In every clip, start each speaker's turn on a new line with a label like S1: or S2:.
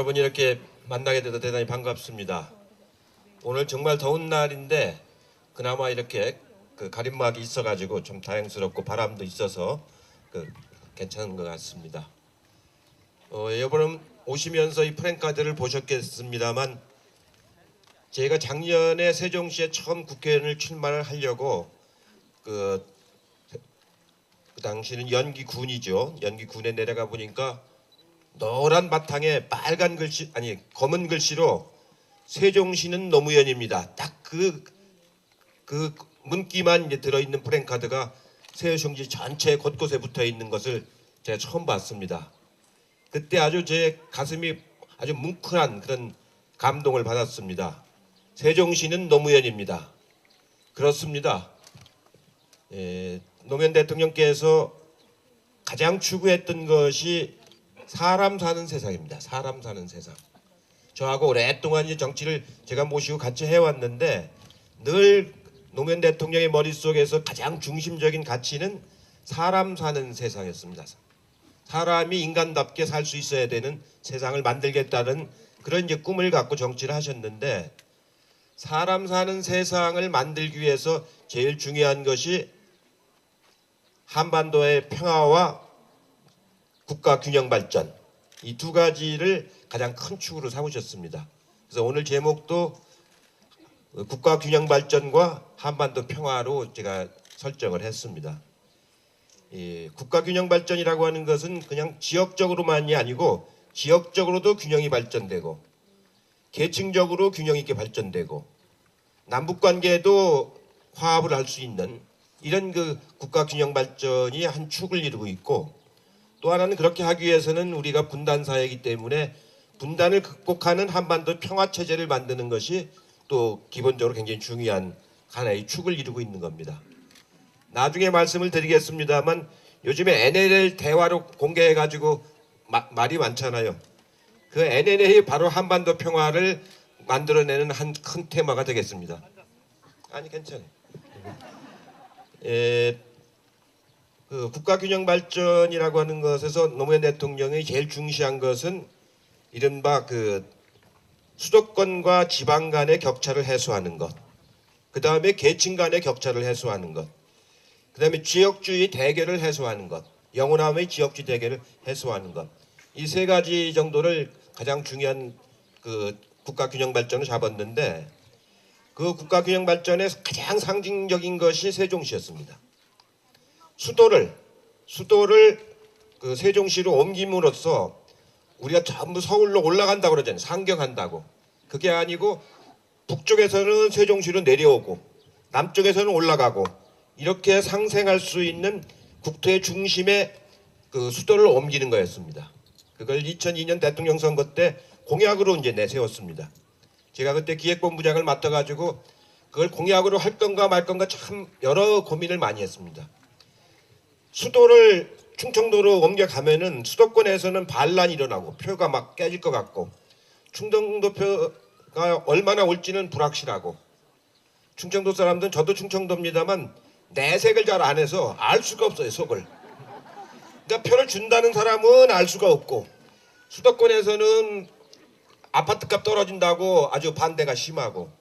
S1: 여러분 이렇게 만나게 돼서 대단히 반갑습니다. 오늘 정말 더운 날인데 그나마 이렇게 가림막이 있어가지고 좀 다행스럽고 바람도 있어서 괜찮은 것 같습니다. 여러분 오시면서 이 프랭카드를 보셨겠습니다만 제가 작년에 세종시에 처음 국회의원을 출마를 하려고 그 당시는 연기군이죠. 연기군에 내려가 보니까 노란 바탕에 빨간 글씨 검은 글씨로 세종시는 노무현입니다. 딱 그 문기만 이제 들어있는 프랭카드가 세종시 전체 곳곳에 붙어 있는 것을 제가 처음 봤습니다. 그때 아주 제 가슴이 아주 뭉클한 그런 감동을 받았습니다. 세종시는 노무현입니다. 그렇습니다. 노무현 대통령께서 가장 추구했던 것이 사람 사는 세상입니다. 사람 사는 세상. 저하고 오랫동안 이제 정치를 제가 모시고 같이 해왔는데 늘 노무현 대통령의 머릿속에서 가장 중심적인 가치는 사람 사는 세상이었습니다. 사람이 인간답게 살 수 있어야 되는 세상을 만들겠다는 그런 이제 꿈을 갖고 정치를 하셨는데 사람 사는 세상을 만들기 위해서 제일 중요한 것이 한반도의 평화와 국가 균형 발전, 이 두 가지를 가장 큰 축으로 삼으셨습니다. 그래서 오늘 제목도 국가 균형 발전과 한반도 평화로 제가 설정을 했습니다. 국가 균형 발전이라고 하는 것은 그냥 지역적으로만이 아니고 지역적으로도 균형이 발전되고 계층적으로 균형 있게 발전되고 남북 관계도 화합을 할 수 있는 이런 국가 균형 발전이 한 축을 이루고 있고 또 하나는 그렇게 하기 위해서는 우리가 분단 사회이기 때문에 분단을 극복하는 한반도 평화 체제를 만드는 것이 또 기본적으로 굉장히 중요한 하나의 축을 이루고 있는 겁니다. 나중에 말씀을 드리겠습니다만 요즘에 NLL 대화로 공개해 가지고 말이 많잖아요. 그 NLL이 바로 한반도 평화를 만들어내는 한 큰 테마가 되겠습니다. 아니 괜찮아요. 국가 균형 발전이라고 하는 것에서 노무현 대통령이 제일 중시한 것은 이른바 수도권과 지방 간의 격차를 해소하는 것, 그 다음에 계층 간의 격차를 해소하는 것, 그 다음에 지역주의 대결을 해소하는 것, 영호남의 지역주의 대결을 해소하는 것, 이 세 가지 정도를 가장 중요한 국가 균형 발전을 잡았는데 그 국가 균형 발전의 가장 상징적인 것이 세종시였습니다. 수도를 세종시로 옮김으로써 우리가 전부 서울로 올라간다고 그러잖아요. 상경한다고. 그게 아니고 북쪽에서는 세종시로 내려오고 남쪽에서는 올라가고 이렇게 상생할 수 있는 국토의 중심에 수도를 옮기는 거였습니다. 그걸 2002년 대통령 선거 때 공약으로 이제 내세웠습니다. 제가 그때 기획본부장을 맡아가지고 그걸 공약으로 할 건가 말 건가 참 여러 고민을 많이 했습니다. 수도를 충청도로 옮겨가면은 수도권에서는 반란이 일어나고 표가 막 깨질 것 같고 충청도 표가 얼마나 올지는 불확실하고 충청도 사람들은 저도 충청도입니다만 내색을 잘 안 해서 알 수가 없어요 속을. 그러니까 표를 준다는 사람은 알 수가 없고 수도권에서는 아파트값 떨어진다고 아주 반대가 심하고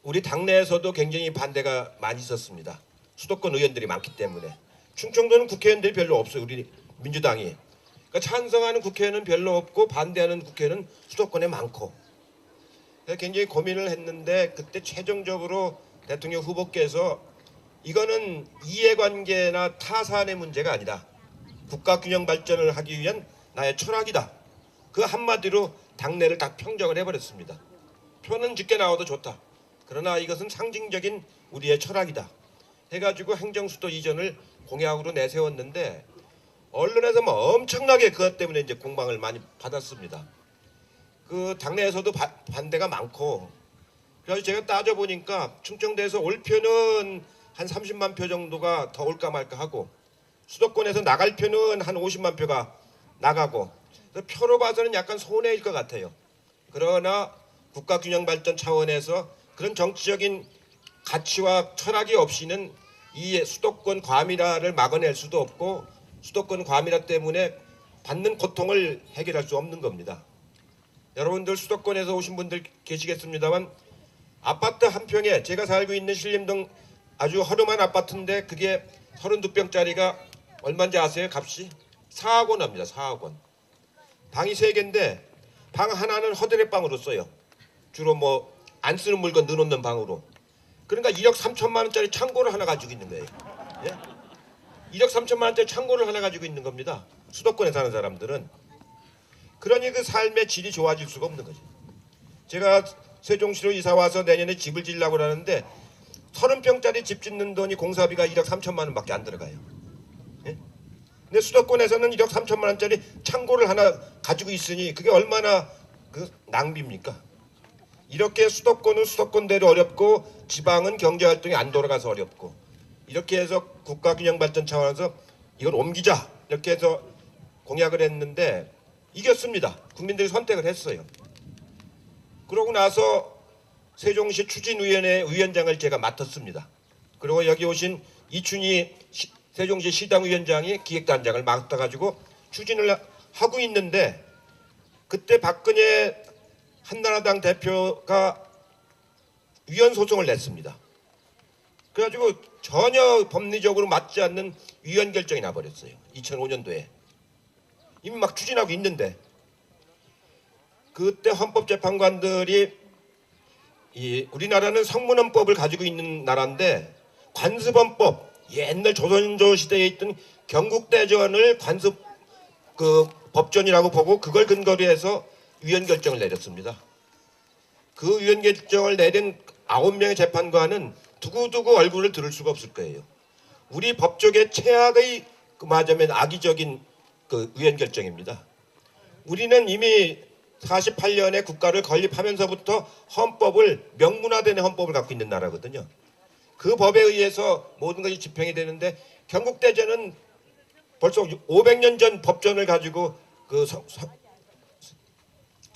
S1: 우리 당내에서도 굉장히 반대가 많이 있었습니다. 수도권 의원들이 많기 때문에. 충청도는 국회의원들이 별로 없어요. 우리 민주당이. 그러니까 찬성하는 국회의원은 별로 없고 반대하는 국회의원은 수도권에 많고. 그래서 굉장히 고민을 했는데 그때 최종적으로 대통령 후보께서 이거는 이해관계나 타산의 문제가 아니다. 국가균형 발전을 하기 위한 나의 철학이다. 그 한마디로 당내를 다 평정을 해버렸습니다. 표는 적게 나와도 좋다. 그러나 이것은 상징적인 우리의 철학이다. 해가지고 행정수도 이전을 공약으로 내세웠는데 언론에서 뭐 엄청나게 그것 때문에 이제 공방을 많이 받았습니다. 당내에서도 반대가 많고 그래서 제가 따져보니까 충청도에서 올 표는 한 30만 표 정도가 더 올까 말까 하고 수도권에서 나갈 표는 한 50만 표가 나가고 표로 봐서는 약간 손해일 것 같아요. 그러나 국가균형 발전 차원에서 그런 정치적인 가치와 철학이 없이는 이 수도권 과밀화를 막아낼 수도 없고 수도권 과밀화 때문에 받는 고통을 해결할 수 없는 겁니다. 여러분들 수도권에서 오신 분들 계시겠습니다만 아파트 한 평에 제가 살고 있는 신림동 아주 허름한 아파트인데 그게 32평짜리가 얼마인지 아세요? 값이 4억 원 합니다. 4억 원. 방이 3개인데 방 하나는 허드렛방으로 써요. 주로 뭐 안 쓰는 물건 넣어놓는 방으로. 그러니까 1억 3천만 원짜리 창고를 하나 가지고 있는 거예요. 예? 1억 3천만 원짜리 창고를 하나 가지고 있는 겁니다. 수도권에 사는 사람들은. 그러니 그 삶의 질이 좋아질 수가 없는 거죠. 제가 세종시로 이사 와서 내년에 집을 지으려고 하는데 30평짜리 집 짓는 돈이 공사비가 1억 3천만 원밖에 안 들어가요. 예? 근데 수도권에서는 1억 3천만 원짜리 창고를 하나 가지고 있으니 그게 얼마나 그 낭비입니까? 이렇게 수도권은 수도권대로 어렵고 지방은 경제활동이 안 돌아가서 어렵고 이렇게 해서 국가균형발전 차원에서 이걸 옮기자 이렇게 해서 공약을 했는데 이겼습니다. 국민들이 선택을 했어요. 그러고 나서 세종시 추진위원회 위원장을 제가 맡았습니다. 그리고 여기 오신 이춘희 세종시 시당위원장이 기획단장을 맡아가지고 추진을 하고 있는데 그때 박근혜 한나라당 대표가 위헌 소송을 냈습니다. 그래가지고 전혀 법리적으로 맞지 않는 위헌 결정이 나버렸어요. 2005년도에. 이미 막 추진하고 있는데 그때 헌법재판관들이 우리나라는 성문헌법을 가지고 있는 나라인데 관습헌법 옛날 조선조 시대에 있던 경국대전을 관습 그 법전이라고 보고 그걸 근거로 해서 위헌 결정을 내렸습니다. 그 위헌 결정을 내린 9명의 재판관은 두고두고 얼굴을 들을 수가 없을 거예요. 우리 법조계 최악의 말하자면 악의적인 그 위헌 결정입니다. 우리는 이미 48년에 국가를 건립하면서부터 헌법을 명문화된 헌법을 갖고 있는 나라거든요. 그 법에 의해서 모든 것이 집행이 되는데 경국대전은 벌써 500년 전 법전을 가지고 그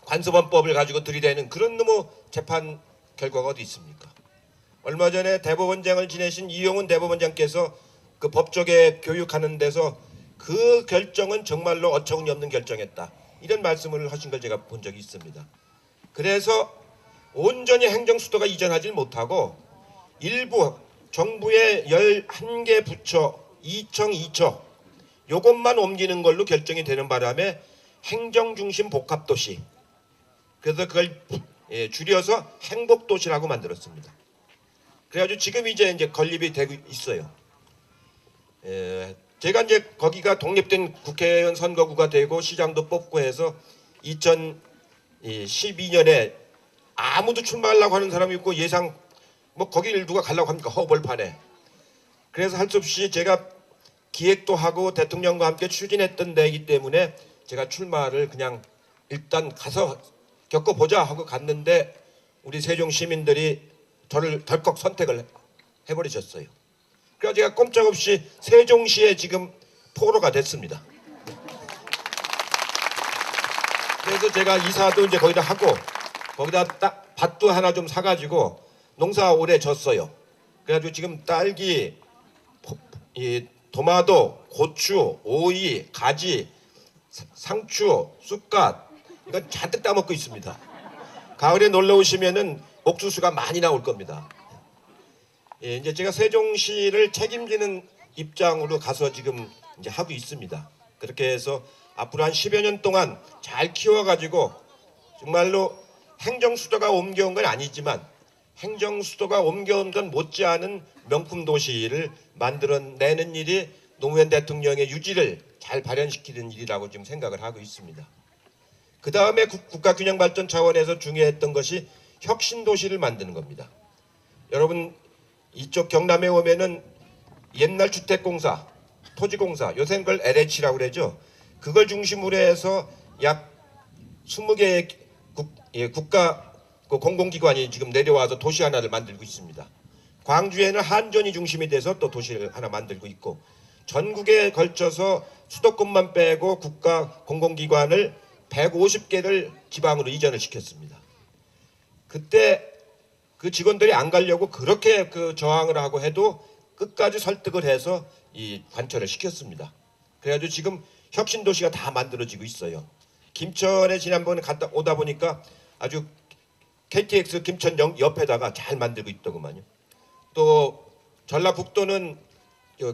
S1: 관습헌법을 가지고 들이대는 그런 너무 재판 결과가 어디 있습니까? 얼마 전에 대법원장을 지내신 이용훈 대법원장께서 그 법조계 교육하는 데서 그 결정은 정말로 어처구니 없는 결정이었다. 이런 말씀을 하신 걸 제가 본 적이 있습니다. 그래서 온전히 행정수도가 이전하지 못하고 일부 정부의 11개 부처, 2청, 2처 요것만 옮기는 걸로 결정이 되는 바람에 행정중심 복합도시 그래서 그걸 줄여서 행복도시라고 만들었습니다. 그래가지고 지금 이제 건립이 되고 있어요. 제가 이제 거기가 독립된 국회의원 선거구가 되고 시장도 뽑고 해서 2012년에 아무도 출마하려고 하는 사람이 있고 예상 뭐 거기를 누가 가려고 합니까? 허벌판에. 그래서 할 수 없이 제가 기획도 하고 대통령과 함께 추진했던 데이기 때문에 제가 출마를 그냥 일단 가서 겪어보자 하고 갔는데 우리 세종 시민들이 저를 덜컥 선택을 해버리셨어요. 그래서 제가 꼼짝없이 세종시에 지금 포로가 됐습니다. 그래서 제가 이사도 이제 거기다 하고 거기다 딱 밭도 하나 좀 사가지고 농사 오래 졌어요. 그래가지고 지금 딸기, 도마도, 고추, 오이, 가지, 상추, 쑥갓 이건 잔뜩 따먹고 있습니다. 가을에 놀러 오시면은 옥수수가 많이 나올 겁니다. 이제 제가 세종시를 책임지는 입장으로 가서 지금 이제 하고 있습니다. 그렇게 해서 앞으로 한 10여 년 동안 잘 키워가지고 정말로 행정수도가 옮겨온 건 아니지만 행정수도가 옮겨온 건 못지않은 명품 도시를 만들어내는 일이 노무현 대통령의 유지를 잘 발현시키는 일이라고 지금 생각을 하고 있습니다. 그 다음에 국가균형발전 차원에서 중요했던 것이 혁신도시를 만드는 겁니다. 여러분 이쪽 경남에 오면은 옛날 주택공사, 토지공사, 요새는 그걸 LH라고 그러죠. 그걸 중심으로 해서 약 20개의 국가 공공기관이 지금 내려와서 도시 하나를 만들고 있습니다. 광주에는 한전이 중심이 돼서 또 도시를 하나 만들고 있고 전국에 걸쳐서 수도권만 빼고 국가 공공기관을 150개를 지방으로 이전을 시켰습니다. 그때 그 직원들이 안 가려고 그렇게 그 저항을 하고 해도 끝까지 설득을 해서 이 관철을 시켰습니다. 그래가지고 지금 혁신도시가 다 만들어지고 있어요. 김천에 지난번에 갔다 오다 보니까 아주 KTX 김천 옆에다가 잘 만들고 있더구만요. 또 전라북도는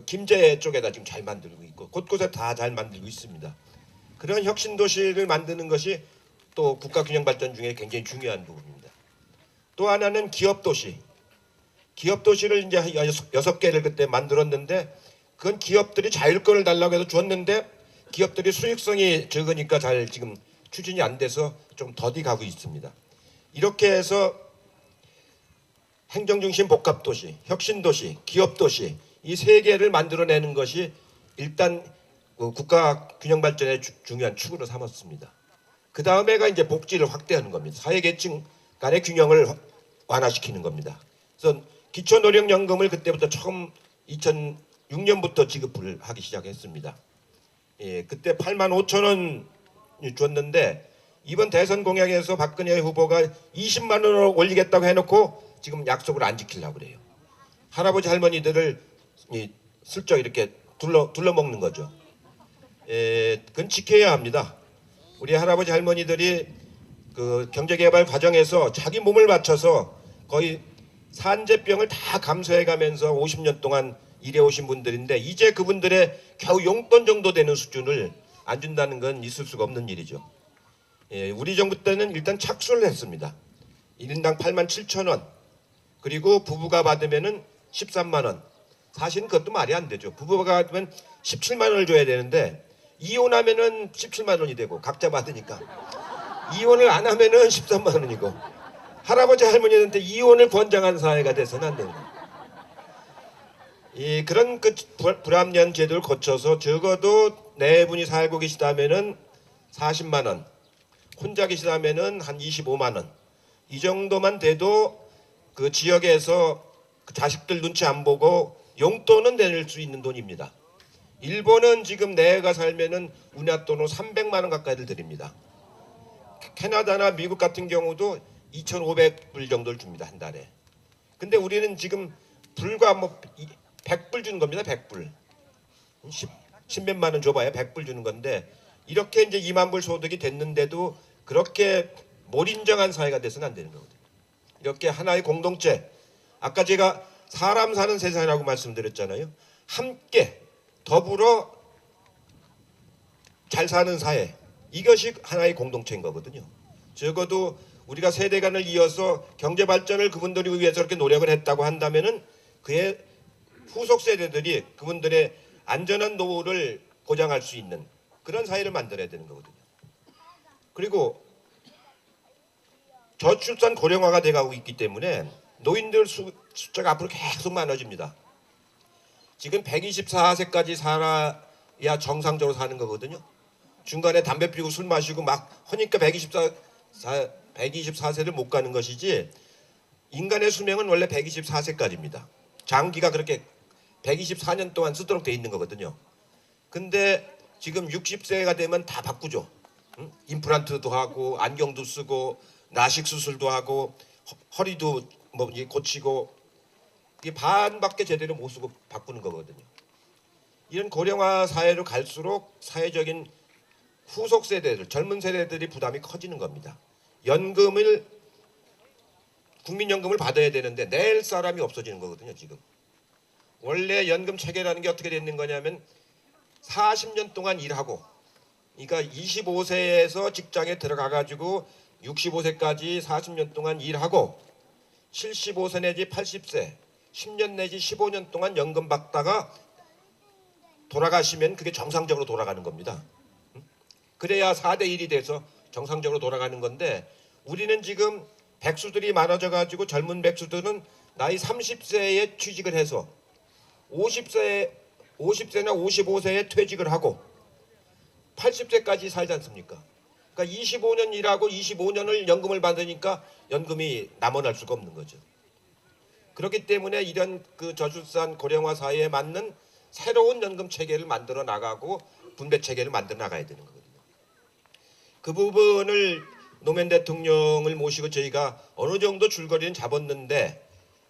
S1: 김제 쪽에다 지금 잘 만들고 있고 곳곳에 다 잘 만들고 있습니다. 그런 혁신 도시를 만드는 것이 또 국가 균형 발전 중에 굉장히 중요한 부분입니다. 또 하나는 기업 도시. 기업 도시를 이제 6개를 그때 만들었는데 그건 기업들이 자율권을 달라고 해서 줬는데 기업들이 수익성이 적으니까 잘 지금 추진이 안 돼서 좀 더디 가고 있습니다. 이렇게 해서 행정중심 복합도시, 혁신도시, 기업도시 이 세 개를 만들어내는 것이 일단 국가 균형 발전의 중요한 축으로 삼았습니다. 그 다음에가 이제 복지를 확대하는 겁니다. 사회계층 간의 균형을 완화시키는 겁니다. 그래서 기초노령연금을 그때부터 처음 2006년부터 지급을 하기 시작했습니다. 예, 그때 85,000원 줬는데 이번 대선 공약에서 박근혜 후보가 20만 원으로 올리겠다고 해놓고 지금 약속을 안 지키려고 그래요. 할아버지 할머니들을 슬쩍 이렇게 둘러먹는 거죠. 그건 지켜야 합니다. 우리 할아버지 할머니들이 그 경제개발 과정에서 자기 몸을 바쳐서 거의 산재병을 다 감수해가면서 50년 동안 일해오신 분들인데 이제 그분들의 겨우 용돈 정도 되는 수준을 안 준다는 건 있을 수가 없는 일이죠. 우리 정부 때는 일단 착수를 했습니다. 1인당 87,000원 그리고 부부가 받으면은 13만 원. 사실은 그것도 말이 안 되죠. 부부가 받으면 17만 원을 줘야 되는데 이혼하면은 17만 원이 되고 각자 받으니까 이혼을 안 하면은 13만 원이고 할아버지 할머니한테 이혼을 권장하는 사회가 돼서는 안 됩니다. 그런 그 불합리한 제도를 거쳐서 적어도 네 분이 살고 계시다면은 40만 원, 혼자 계시다면은 한 25만 원. 이 정도만 돼도 그 지역에서 그 자식들 눈치 안 보고 용돈은 낼 수 있는 돈입니다. 일본은 지금 내가 살면은 우리나라 돈으로 300만 원 가까이를 드립니다. 캐나다나 미국 같은 경우도 2,500불 정도를 줍니다, 한 달에. 근데 우리는 지금 불과 100불 주는 겁니다. 100불. 10몇만 원 줘봐야 100불 주는 건데 이렇게 이제 2만 불 소득이 됐는데도 그렇게 몰인정한 사회가 돼서는 안 되는 거거든요. 이렇게 하나의 공동체. 아까 제가 사람 사는 세상이라고 말씀드렸잖아요. 함께 더불어 잘 사는 사회. 이것이 하나의 공동체인 거거든요. 적어도 우리가 세대간을 이어서 경제 발전을 그분들이 위해서 이렇게 노력을 했다고 한다면은 그의 후속 세대들이 그분들의 안전한 노후를 보장할 수 있는 그런 사회를 만들어야 되는 거거든요. 그리고 저출산 고령화가 돼가고 있기 때문에 노인들 숫자가 앞으로 계속 많아집니다. 지금 124세까지 살아야 정상적으로 사는 거거든요. 중간에 담배 피우고 술 마시고 막 하니까 124세를 못 가는 것이지 인간의 수명은 원래 124세까지입니다. 장기가 그렇게 124년 동안 쓰도록 돼 있는 거거든요. 근데 지금 60세가 되면 다 바꾸죠. 임플란트도 하고 안경도 쓰고 나식 수술도 하고 허리도 고치고 이게 반밖에 제대로 못 쓰고 바꾸는 거거든요. 이런 고령화 사회로 갈수록 사회적인 후속 세대들, 젊은 세대들이 부담이 커지는 겁니다. 국민연금을 받아야 되는데 낼 사람이 없어지는 거거든요. 지금 원래 연금 체계라는 게 어떻게 되는 거냐면 40년 동안 일하고, 그러니까 25세에서 직장에 들어가 가지고 65세까지 40년 동안 일하고 75세 내지 80세 10년 내지 15년 동안 연금 받다가 돌아가시면 그게 정상적으로 돌아가는 겁니다. 그래야 4대 1이 돼서 정상적으로 돌아가는 건데 우리는 지금 백수들이 많아져 가지고 젊은 백수들은 나이 30세에 취직을 해서 50세나 55세에 퇴직을 하고 80세까지 살지 않습니까? 그러니까 25년 일하고 25년을 연금을 받으니까 연금이 남아날 수가 없는 거죠. 그렇기 때문에 이런 그 저출산 고령화 사회에 맞는 새로운 연금 체계를 만들어 나가고 분배 체계를 만들어 나가야 되는 거거든요. 그 부분을 노무현 대통령을 모시고 저희가 어느 정도 줄거리는 잡았는데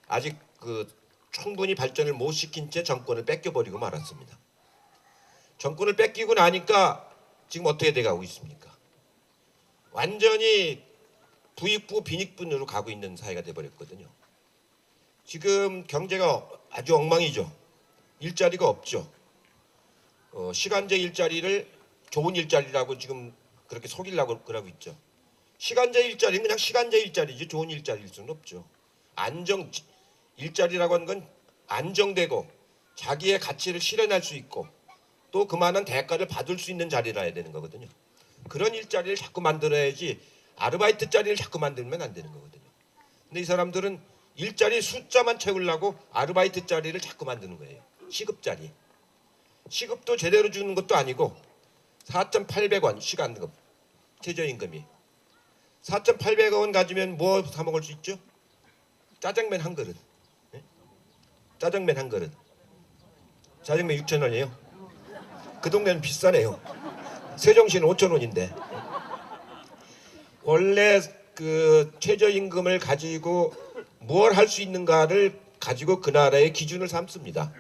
S1: 아직 그 충분히 발전을 못 시킨 채 정권을 뺏겨버리고 말았습니다. 정권을 뺏기고 나니까 지금 어떻게 돼가고 있습니까? 완전히 부익부 빈익분으로 가고 있는 사회가 돼버렸거든요. 지금 경제가 아주 엉망이죠. 일자리가 없죠. 시간제 일자리를 좋은 일자리라고 지금 그렇게 속이려고 그러고 있죠. 시간제 일자리는 그냥 시간제 일자리지 좋은 일자리일 수는 없죠. 일자리라고 하는 건 안정되고 자기의 가치를 실현할 수 있고 또 그만한 대가를 받을 수 있는 자리라 해야 되는 거거든요. 그런 일자리를 자꾸 만들어야지 아르바이트 자리를 자꾸 만들면 안 되는 거거든요. 근데 이 사람들은 일자리 숫자만 채우려고 아르바이트 자리를 자꾸 만드는 거예요. 시급 자리. 시급도 제대로 주는 것도 아니고 4,800원 시간급 최저임금이 4,800원 가지면 뭐 사 먹을 수 있죠? 짜장면 한 그릇. 네? 짜장면 한 그릇. 짜장면 6,000원이에요. 그 동네는 비싸네요. 세종시는 5,000원인데. 원래 그 최저임금을 가지고 뭘 할 수 있는가를 가지고 그 나라의 기준을 삼습니다.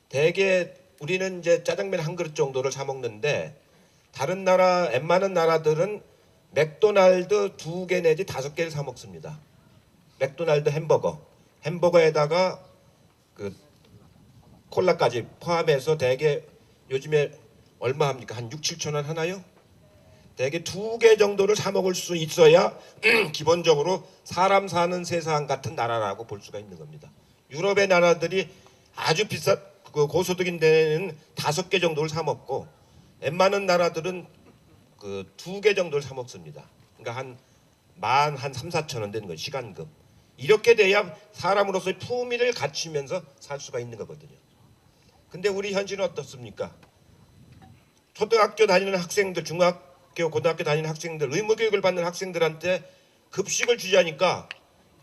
S1: 대개 우리는 이제 짜장면 한 그릇 정도를 사 먹는데 다른 나라 웬만한 나라들은 맥도날드 2개 내지 5개를 사 먹습니다. 맥도날드 햄버거에다가 그 콜라까지 포함해서 대개 요즘에 얼마 합니까? 한 6, 7천 원 하나요? 대개 2개 정도를 사 먹을 수 있어야 기본적으로 사람 사는 세상 같은 나라라고 볼 수가 있는 겁니다. 유럽의 나라들이 아주 비싼 그 고소득인 데는 5개 정도를 사 먹고 웬만한 나라들은 그 2개 정도를 사 먹습니다. 그러니까 한 3, 4천 원 되는 거예요. 시간급. 이렇게 돼야 사람으로서의 품위를 갖추면서 살 수가 있는 거거든요. 근데 우리 현실은 어떻습니까? 초등학교 다니는 학생들, 중학교, 고등학교 다니는 학생들, 의무교육을 받는 학생들한테 급식을 주자니까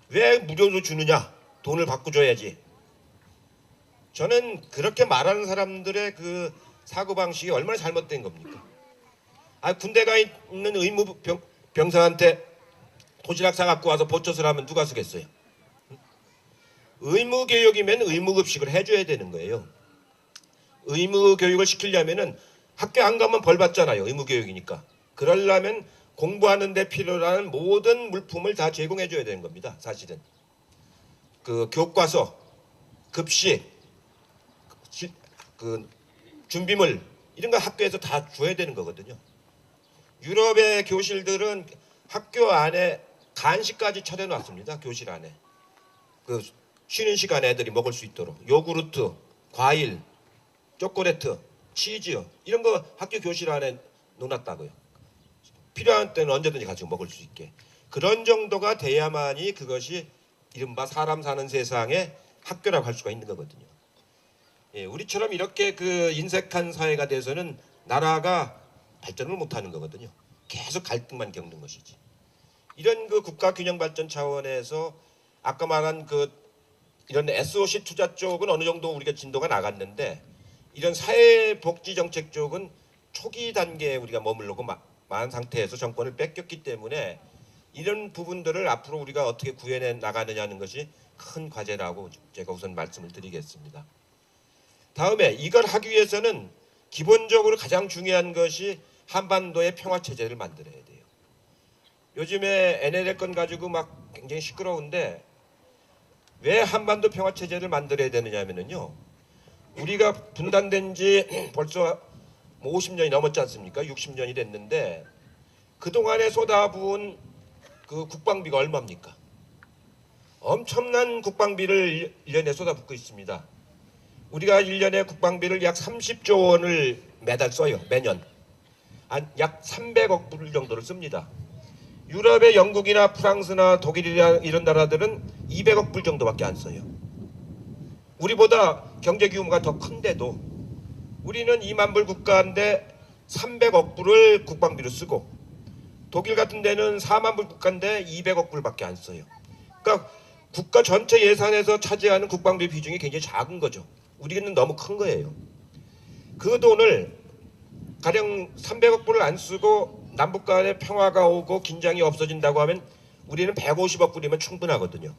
S1: 왜 무료로 주느냐? 돈을 받고 줘야지. 저는 그렇게 말하는 사람들의 그 사고방식이 얼마나 잘못된 겁니까? 군대 가 있는 의무 병사한테 도시락 사갖고 와서 보초을 하면 누가 쓰겠어요? 의무교육이면 의무급식을 해줘야 되는 거예요. 의무교육을 시키려면은 학교 안 가면 벌 받잖아요. 의무교육이니까. 그러려면 공부하는 데 필요한 모든 물품을 다 제공해 줘야 되는 겁니다. 사실은. 그 교과서, 급식, 그 준비물 이런 거 학교에서 다 줘야 되는 거거든요. 유럽의 교실들은 학교 안에 간식까지 차려놨습니다. 교실 안에. 그 쉬는 시간에 애들이 먹을 수 있도록 요구르트, 과일, 초콜릿, 치즈 이런 거 학교 교실 안에 놓았다고요. 필요한 때는 언제든지 가지고 먹을 수 있게. 그런 정도가 돼야만이 그것이 이른바 사람 사는 세상의 학교라고 할 수가 있는 거거든요. 예, 우리처럼 이렇게 그 인색한 사회가 돼서는 나라가 발전을 못하는 거거든요. 계속 갈등만 겪는 것이지. 이런 그 국가 균형 발전 차원에서 아까 말한 그 이런 SOC 투자 쪽은 어느 정도 우리가 진도가 나갔는데 이런 사회복지 정책 쪽은 초기 단계에 우리가 머물르고 많은 상태에서 정권을 뺏겼기 때문에 이런 부분들을 앞으로 우리가 어떻게 구해내 나가느냐는 것이 큰 과제라고 제가 우선 말씀을 드리겠습니다. 다음에 이걸 하기 위해서는 기본적으로 가장 중요한 것이 한반도의 평화체제를 만들어야 돼요. 요즘에 NLL 건 가지고 막 굉장히 시끄러운데 왜 한반도 평화체제를 만들어야 되느냐면요. 우리가 분단된 지 벌써 50년이 넘었지 않습니까? 60년이 됐는데 그동안에 쏟아부은 그 국방비가 얼마입니까? 엄청난 국방비를 1년에 쏟아붓고 있습니다. 우리가 1년에 국방비를 약 30조 원을 매달 써요. 매년. 약 300억 불 정도를 씁니다. 유럽의 영국이나 프랑스나 독일이나 이런 나라들은 200억 불 정도밖에 안 써요. 우리보다 경제 규모가 더 큰데도 우리는 2만 불 국가인데 300억 불을 국방비로 쓰고 독일 같은 데는 4만 불 국가인데 200억 불밖에 안 써요. 그러니까 국가 전체 예산에서 차지하는 국방비 비중이 굉장히 작은 거죠. 우리는 너무 큰 거예요. 그 돈을 가령 300억 불을 안 쓰고 남북 간에 평화가 오고 긴장이 없어진다고 하면 우리는 150억 불이면 충분하거든요.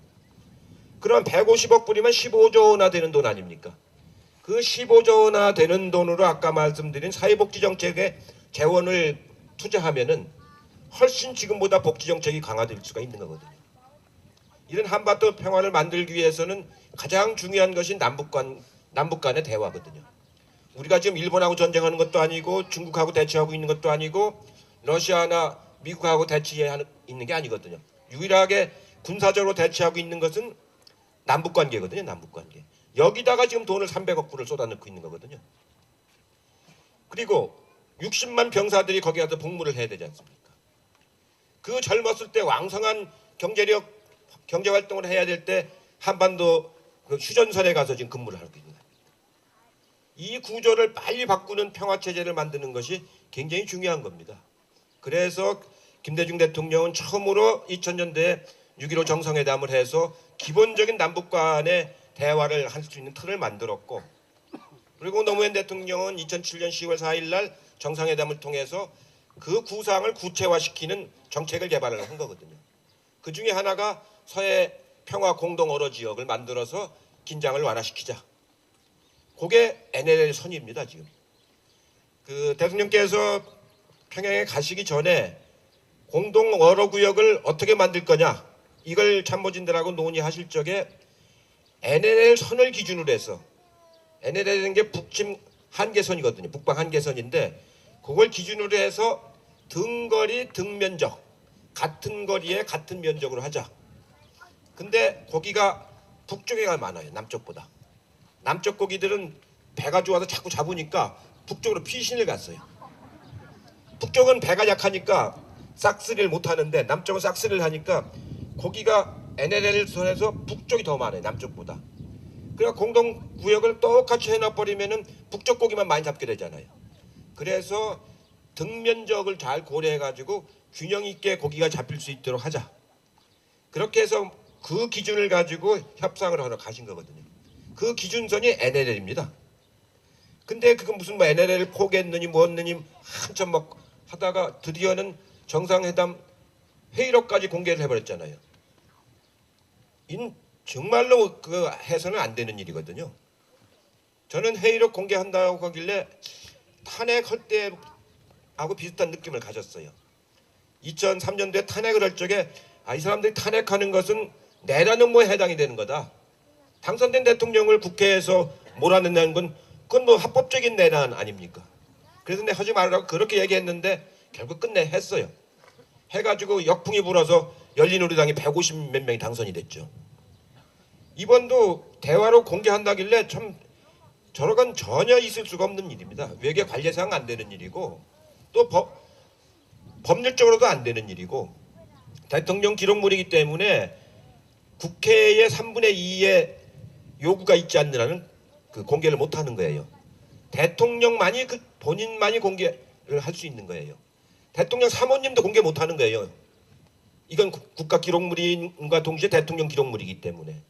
S1: 그럼 150억 불이면 15조 원이나 되는 돈 아닙니까? 그 15조 원이나 되는 돈으로 아까 말씀드린 사회복지 정책에 재원을 투자하면은 훨씬 지금보다 복지 정책이 강화될 수가 있는 거거든요. 이런 한반도 평화를 만들기 위해서는 가장 중요한 것이 남북 간의 대화거든요. 우리가 지금 일본하고 전쟁하는 것도 아니고 중국하고 대치하고 있는 것도 아니고 러시아나 미국하고 대치해 있는 게 아니거든요. 유일하게 군사적으로 대치하고 있는 것은 남북 관계거든요. 남북 관계. 여기다가 지금 돈을 300억 불을 쏟아넣고 있는 거거든요. 그리고 60만 병사들이 거기 가서 복무를 해야 되지 않습니까? 그 젊었을 때 왕성한 경제 활동을 해야 될 때 한반도 그 휴전선에 가서 지금 근무를 하고 있는 거예요. 이 구조를 빨리 바꾸는 평화 체제를 만드는 것이 굉장히 중요한 겁니다. 그래서 김대중 대통령은 처음으로 2000년대에 6.15 정상회담을 해서 기본적인 남북 간의 대화를 할 수 있는 틀을 만들었고, 그리고 노무현 대통령은 2007년 10월 4일 날 정상회담을 통해서 그 구상을 구체화시키는 정책을 개발을 한 거거든요. 그 중에 하나가 서해 평화 공동 어로 지역을 만들어서 긴장을 완화시키자. 그게 NLL 선입니다. 지금 그 대통령께서 평양에 가시기 전에 공동 어로 구역을 어떻게 만들 거냐 이걸 참모진들하고 논의하실 적에 NLL 선을 기준으로 해서, NLL이라는 게 북침 한계선이거든요. 북방 한계선인데 그걸 기준으로 해서 등거리 등면적 같은 거리에 같은 면적으로 하자. 근데 거기가 북쪽에가 많아요. 남쪽보다. 남쪽 고기들은 배가 좋아서 자꾸 잡으니까 북쪽으로 피신을 갔어요. 북쪽은 배가 약하니까 싹쓸이를 못하는데 남쪽은 싹쓸이를 하니까 고기가 NLL 선에서 북쪽이 더 많아요. 남쪽보다. 그러니까 공동구역을 똑같이 해놔버리면은 북쪽 고기만 많이 잡게 되잖아요. 그래서 등면적을 잘 고려해가지고 균형 있게 고기가 잡힐 수 있도록 하자. 그렇게 해서 그 기준을 가지고 협상을 하러 가신 거거든요. 그 기준선이 NLL입니다. 근데 그건 무슨 뭐 NLL을 포기했느니 뭐했느니 한참 막 하다가 드디어는 정상회담 회의록까지 공개를 해버렸잖아요. 정말로 그 해서는 안 되는 일이거든요. 저는 회의록 공개한다고 하길래 탄핵할 때하고 비슷한 느낌을 가졌어요. 2003년도에 탄핵을 할 적에 이 사람들이 탄핵하는 것은 내라는 뭐에 해당이 되는 거다. 당선된 대통령을 국회에서 몰아낸다는 건 그건 뭐 합법적인 내란 아닙니까? 그래서 내가 하지 말라고 그렇게 얘기했는데 결국 끝내 했어요. 해가지고 역풍이 불어서 열린우리당이 150 몇 명이 당선이 됐죠. 이번도 대화로 공개한다길래 참 저런 건 전혀 있을 수가 없는 일입니다. 외교 관례상 안 되는 일이고 또 법률적으로도 안 되는 일이고 대통령 기록물이기 때문에 국회의 3분의 2의 요구가 있지 않는 한은 그 공개를 못 하는 거예요. 대통령만이 본인만이 공개를 할 수 있는 거예요. 대통령 사모님도 공개 못 하는 거예요. 이건 국가 기록물인과 동시에 대통령 기록물이기 때문에.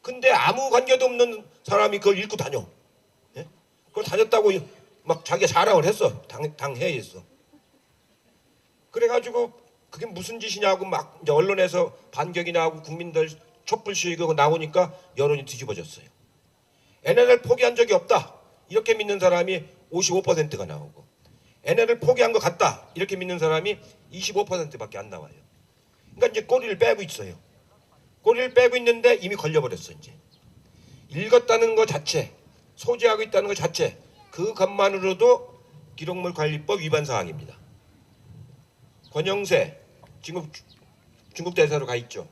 S1: 근데 아무 관계도 없는 사람이 그걸 읽고 다녀. 예? 그걸 다녔다고 막 자기가 자랑을 했어. 당회에서. 그래가지고 그게 무슨 짓이냐고 막 이제 언론에서 반격이 나오고 국민들 촛불 시위가 나오니까 여론이 뒤집어졌어요. NLL 포기한 적이 없다. 이렇게 믿는 사람이 55%가 나오고 NLL 포기한 것 같다. 이렇게 믿는 사람이 25%밖에 안 나와요. 그러니까 이제 꼬리를 빼고 있어요. 꼬리를 빼고 있는데 이미 걸려버렸어. 이제 읽었다는 것 자체, 소지하고 있다는 것 자체, 그것만으로도 기록물 관리법 위반 사항입니다. 권영세 지금 중국 대사로 가 있죠.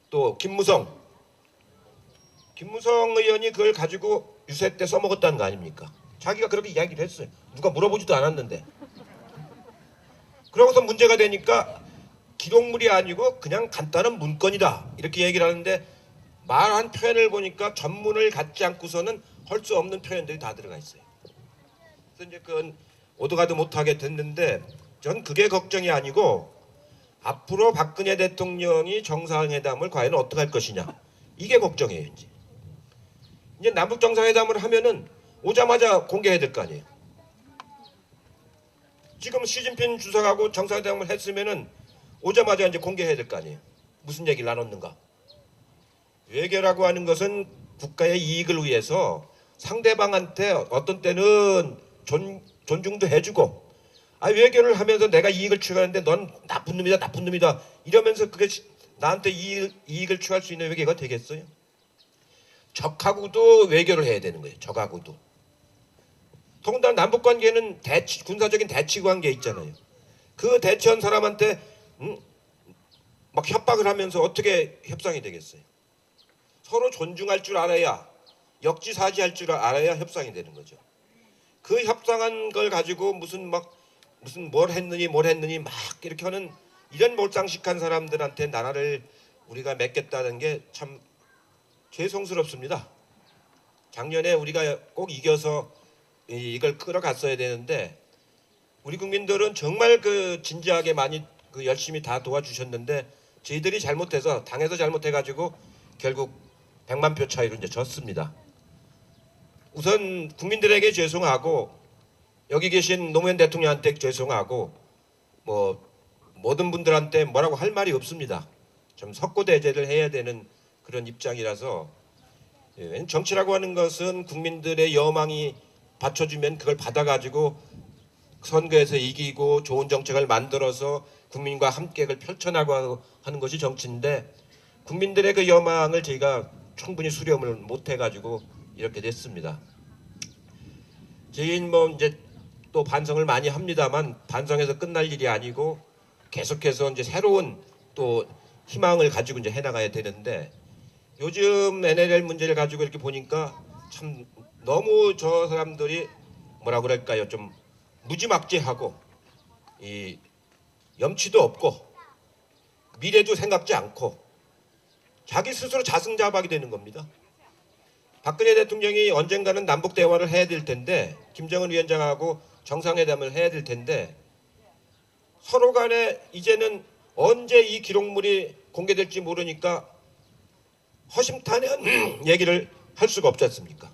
S1: 또 김무성 의원이 그걸 가지고 유세 때 써먹었다는 거 아닙니까? 자기가 그렇게 이야기를 했어요. 누가 물어보지도 않았는데. 그러고서 문제가 되니까 기록물이 아니고 그냥 간단한 문건이다 이렇게 얘기를 하는데 말한 표현을 보니까 전문을 갖지 않고서는 할 수 없는 표현들이 다 들어가 있어요. 그래서 이제 그건 오도 가도 못하게 됐는데 전 그게 걱정이 아니고 앞으로 박근혜 대통령이 정상회담을 과연 어떻게 할 것이냐 이게 걱정이에요. 이제 남북 정상회담을 하면은 오자마자 공개해야 될 거 아니에요. 지금 시진핑 주석하고 정상회담을 했으면은 오자마자 이제 공개해야 될 거 아니에요. 무슨 얘기를 나눴는가. 외교라고 하는 것은 국가의 이익을 위해서 상대방한테 어떤 때는 존중도 해주고 외교를 하면서 내가 이익을 취하는데 넌 나쁜 놈이다, 나쁜 놈이다 이러면서 그게 나한테 이익을 취할 수 있는 외교가 되겠어요? 적하고도 외교를 해야 되는 거예요. 적하고도. 더군다나 남북관계는 군사적인 대치관계 있잖아요. 그 대치한 사람한테 막 협박을 하면서 어떻게 협상이 되겠어요? 서로 존중할 줄 알아야, 역지사지할 줄 알아야 협상이 되는 거죠. 그 협상한 걸 가지고 무슨 뭘 했느니 막 이렇게 하는 이런 몰상식한 사람들한테 나라를 우리가 맡겼다는 게 참 죄송스럽습니다. 작년에 우리가 꼭 이겨서 이걸 끌어갔어야 되는데 우리 국민들은 정말 진지하게 많이 열심히 다 도와주셨는데 저희들이 잘못해서 당에서 잘못해가지고 결국 100만 표 차이로 이제 졌습니다. 우선 국민들에게 죄송하고 여기 계신 노무현 대통령한테 죄송하고 모든 분들한테 뭐라고 할 말이 없습니다. 좀 석고대죄를 해야 되는 그런 입장이라서 정치라고 하는 것은 국민들의 여망이 받쳐주면 그걸 받아가지고 선거에서 이기고 좋은 정책을 만들어서 국민과 함께 그걸 펼쳐나가고 하는 것이 정치인데 국민들의 그 여망을 저희가 충분히 수렴을 못해가지고 이렇게 됐습니다. 저희는 이제 또 반성을 많이 합니다만 반성해서 끝날 일이 아니고 계속해서 이제 새로운 또 희망을 가지고 이제 해나가야 되는데 요즘 NLL 문제를 가지고 이렇게 보니까 참 너무 저 사람들이 뭐라 그럴까요? 좀 무지막지하고 이 염치도 없고 미래도 생각지 않고 자기 스스로 자승자박이 되는 겁니다. 박근혜 대통령이 언젠가는 남북 대화를 해야 될 텐데 김정은 위원장하고 정상회담을 해야 될 텐데 서로 간에 이제는 언제 이 기록물이 공개될지 모르니까 허심탄회한 얘기를 할 수가 없지 않습니까?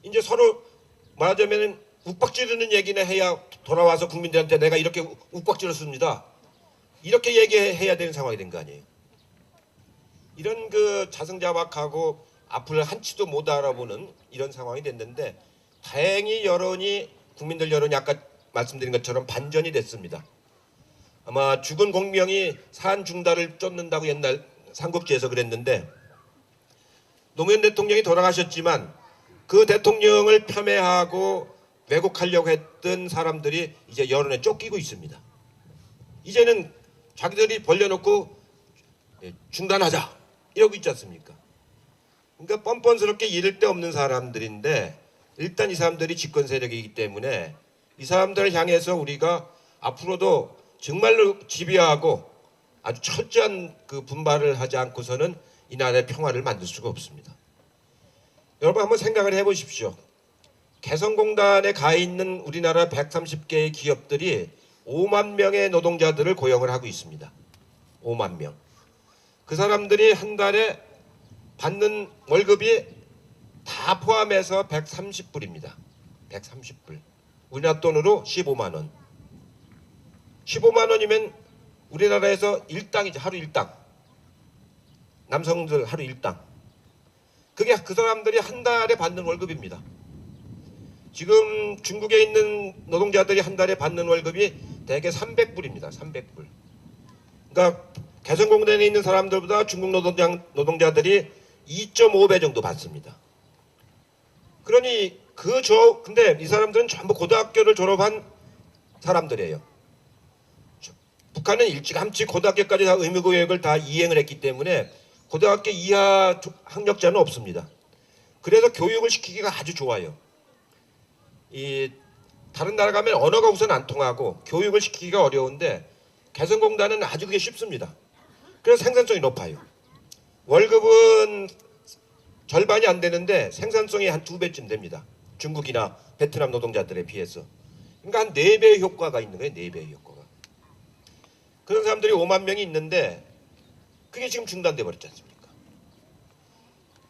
S1: 이제 서로 말하자면 욱박지르는 얘기나 해야 돌아와서 국민들한테 내가 이렇게 욱박지렀습니다. 이렇게 얘기해야 되는 상황이 된 거 아니에요. 이런 자승자박하고 앞을 한치도 못 알아보는 이런 상황이 됐는데 다행히 국민들 여론이 아까 말씀드린 것처럼 반전이 됐습니다. 아마 죽은 공명이 산 중달을 쫓는다고 옛날 삼국지에서 그랬는데 노무현 대통령이 돌아가셨지만 그 대통령을 폄훼하고 왜곡하려고 했던 사람들이 이제 여론에 쫓기고 있습니다. 이제는 자기들이 벌려놓고 중단하자 이러고 있지 않습니까? 그러니까 뻔뻔스럽게 이를 데 없는 사람들인데 일단 이 사람들이 집권 세력이기 때문에 이 사람들을 향해서 우리가 앞으로도 정말로 집요하고 아주 철저한 분발을 하지 않고서는 이 나라의 평화를 만들 수가 없습니다. 여러분 한번 생각을 해보십시오. 개성공단에 가 있는 우리나라 130개의 기업들이 5만 명의 노동자들을 고용을 하고 있습니다. 5만 명. 그 사람들이 한 달에 받는 월급이 다 포함해서 130불입니다. 130불. 우리나라 돈으로 15만 원. 15만 원이면 우리나라에서 일당이죠. 하루 일당. 남성들 하루 일당. 그게 그 사람들이 한 달에 받는 월급입니다. 지금 중국에 있는 노동자들이 한 달에 받는 월급이 대개 300불입니다. 300불. 그러니까 개성공단에 있는 사람들보다 중국 노동자들이 2.5배 정도 받습니다. 그러니 근데 이 사람들은 전부 고등학교를 졸업한 사람들이에요. 북한은 일찌감치 고등학교까지 다 의무교육을 다 이행을 했기 때문에 고등학교 이하 학력자는 없습니다. 그래서 교육을 시키기가 아주 좋아요. 다른 나라 가면 언어가 우선 안 통하고 교육을 시키기가 어려운데 개성공단은 아주 그게 쉽습니다. 그래서 생산성이 높아요. 월급은 절반이 안 되는데 생산성이 한 2배쯤 됩니다. 중국이나 베트남 노동자들에 비해서. 그러니까 한 4배의 효과가 있는 거예요. 4배의 효과가. 그런 사람들이 5만 명이 있는데 그게 지금 중단돼 버렸지 않습니까?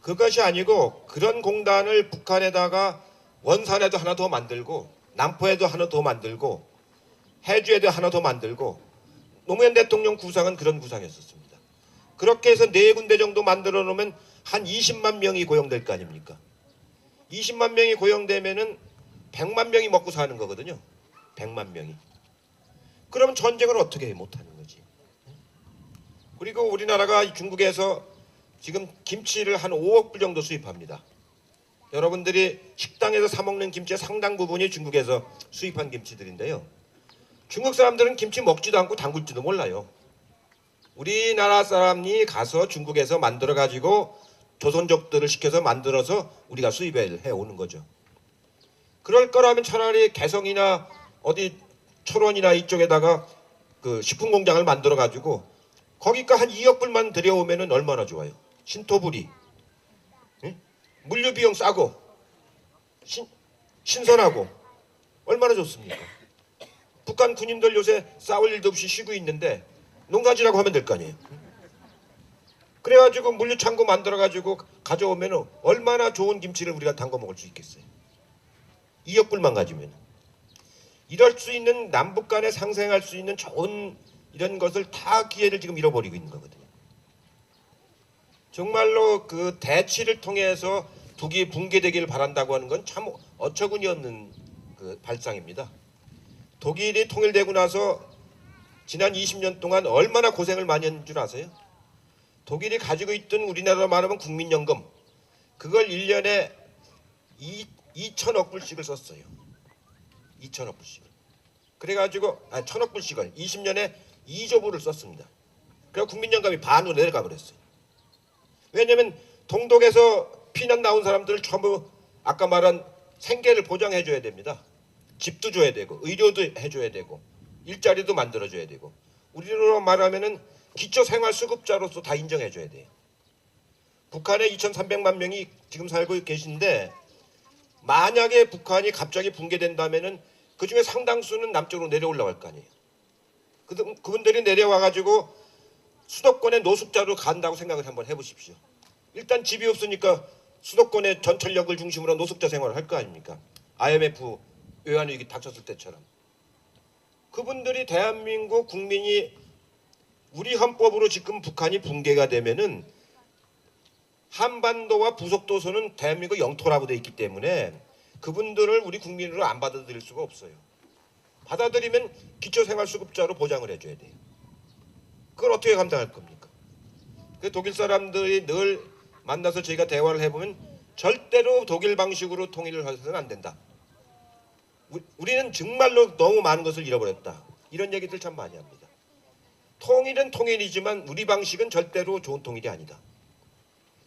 S1: 그것이 아니고 그런 공단을 북한에다가 원산에도 하나 더 만들고 남포에도 하나 더 만들고 해주에도 하나 더 만들고 노무현 대통령 구상은 그런 구상이었습니다. 그렇게 해서 4군데 정도 만들어 놓으면 한 20만 명이 고용될 거 아닙니까? 20만 명이 고용되면은 100만 명이 먹고 사는 거거든요. 100만 명이. 그럼 전쟁을 어떻게 해? 못하는 거지. 그리고 우리나라가 중국에서 지금 김치를 한 5억 불 정도 수입합니다. 여러분들이 식당에서 사 먹는 김치의 상당 부분이 중국에서 수입한 김치들인데요. 중국 사람들은 김치 먹지도 않고 담글지도 몰라요. 우리나라 사람이 가서 중국에서 만들어 가지고 조선족들을 시켜서 만들어서 우리가 수입을 해오는 거죠. 그럴 거라면 차라리 개성이나 어디 철원이나 이쪽에다가 그 식품 공장을 만들어 가지고 거기가 한 2억 불만 들여오면은 얼마나 좋아요. 신토부리, 응? 물류 비용 싸고 신선하고 얼마나 좋습니까? 북한 군인들 요새 싸울 일도 없이 쉬고 있는데 농사지라고 하면 될 거 아니에요. 그래가지고 물류창고 만들어가지고 가져오면 얼마나 좋은 김치를 우리가 담궈 먹을 수 있겠어요. 2억 불만 가지면. 이럴 수 있는 남북 간에 상생할 수 있는 좋은 이런 것을 다 기회를 지금 잃어버리고 있는 거거든요. 정말로 그 대치를 통해서 북이 붕괴되기를 바란다고 하는 건 참 어처구니 없는 그 발상입니다. 독일이 통일되고 나서 지난 20년 동안 얼마나 고생을 많이 했는 줄 아세요? 독일이 가지고 있던 우리나라로 말하면 국민연금 그걸 1년에 2천억 불씩을 썼어요. 2천억 불씩을. 그래가지고 1천억 불씩을 20년에 2조 불을 썼습니다. 그래서 국민연금이 반으로 내려가 버렸어요. 왜냐하면 동독에서 피난 나온 사람들을 전부 아까 말한 생계를 보장해 줘야 됩니다. 집도 줘야 되고 의료도 해줘야 되고 일자리도 만들어줘야 되고 우리로 말하면은 기초생활수급자로서 다 인정해줘야 돼요. 북한에 2,300만 명이 지금 살고 계신데 만약에 북한이 갑자기 붕괴된다면은 그 중에 상당수는 남쪽으로 내려올라갈 거 아니에요. 그분들이 내려와가지고 수도권의 노숙자로 간다고 생각을 한번 해보십시오. 일단 집이 없으니까 수도권의 전철역을 중심으로 노숙자 생활을 할 거 아닙니까? IMF 외환위기 닥쳤을 때처럼. 그분들이 대한민국 국민이 우리 헌법으로 지금 북한이 붕괴가 되면은 한반도와 부속도서는 대한민국 영토라고 되어 있기 때문에 그분들을 우리 국민으로 안 받아들일 수가 없어요. 받아들이면 기초생활수급자로 보장을 해줘야 돼요. 그걸 어떻게 감당할 겁니까? 그 독일 사람들이 늘 만나서 저희가 대화를 해보면 절대로 독일 방식으로 통일을 해서는 안 된다. 우리는 정말로 너무 많은 것을 잃어버렸다. 이런 얘기들 참 많이 합니다. 통일은 통일이지만 우리 방식은 절대로 좋은 통일이 아니다.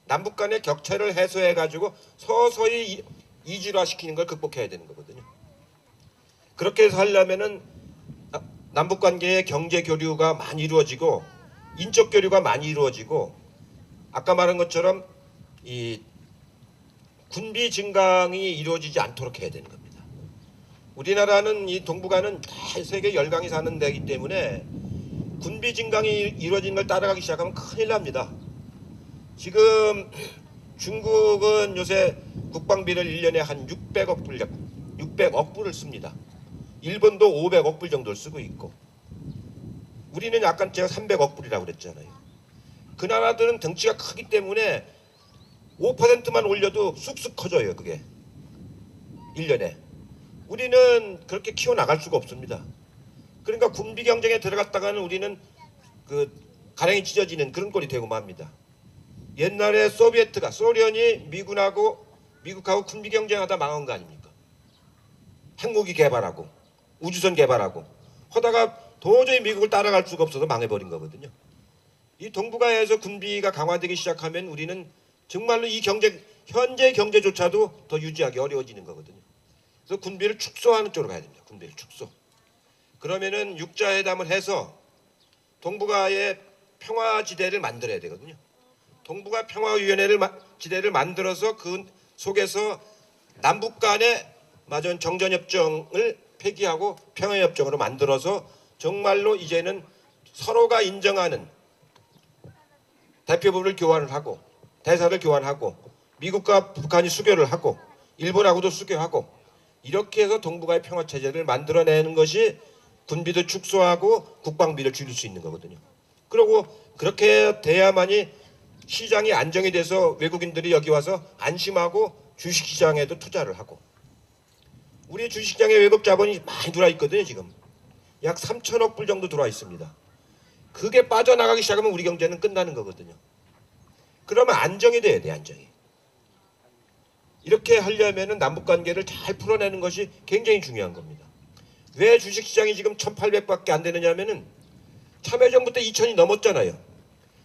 S1: 남북 간의 격차를 해소해가지고 서서히 이질화시키는 걸 극복해야 되는 거거든요. 그렇게 해서 하려면은 남북 관계의 경제 교류가 많이 이루어지고 인적 교류가 많이 이루어지고 아까 말한 것처럼 이 군비 증강이 이루어지지 않도록 해야 되는 겁니다. 우리나라는 이 동북아는 다 세계 열강이 사는 데이기 때문에 군비 증강이 이루어지는 걸 따라가기 시작하면 큰일 납니다. 지금 중국은 요새 국방비를 1년에 한 600억 불을 씁니다. 일본도 500억 불 정도를 쓰고 있고 우리는 약간 제가 300억 불이라고 그랬잖아요. 그 나라들은 덩치가 크기 때문에 5%만 올려도 쑥쑥 커져요. 그게 1년에. 우리는 그렇게 키워나갈 수가 없습니다. 그러니까 군비 경쟁에 들어갔다가는 우리는 그 가랭이 찢어지는 그런 꼴이 되고 맙니다. 옛날에 소련이 미국하고 군비 경쟁하다 망한 거 아닙니까? 핵무기 개발하고 우주선 개발하고 하다가 도저히 미국을 따라갈 수가 없어서 망해버린 거거든요. 이 동북아에서 군비가 강화되기 시작하면 우리는 정말로 이 현재 경제조차도 더 유지하기 어려워지는 거거든요. 그래서 군비를 축소하는 쪽으로 가야 됩니다. 군비를 축소. 그러면은 육자회담을 해서 동북아의 평화지대를 만들어야 되거든요. 동북아 평화위원회를 지대를 만들어서 그 속에서 남북 간의 마전 정전협정을 폐기하고 평화협정으로 만들어서 정말로 이제는 서로가 인정하는 대표부를 교환을 하고 대사를 교환하고 미국과 북한이 수교를 하고 일본하고도 수교하고 이렇게 해서 동북아의 평화체제를 만들어내는 것이 군비도 축소하고 국방비를 줄일 수 있는 거거든요. 그리고 그렇게 돼야만이 시장이 안정이 돼서 외국인들이 여기 와서 안심하고 주식시장에도 투자를 하고 우리 주식시장에 외국 자본이 많이 들어와 있거든요. 지금 약 3천억 불 정도 들어와 있습니다. 그게 빠져나가기 시작하면 우리 경제는 끝나는 거거든요. 그러면 안정이 돼야 돼. 안정이. 이렇게 하려면 남북관계를 잘 풀어내는 것이 굉장히 중요한 겁니다. 왜 주식시장이 지금 1800밖에 안 되느냐 하면은 참여정부 때 2000이 넘었잖아요.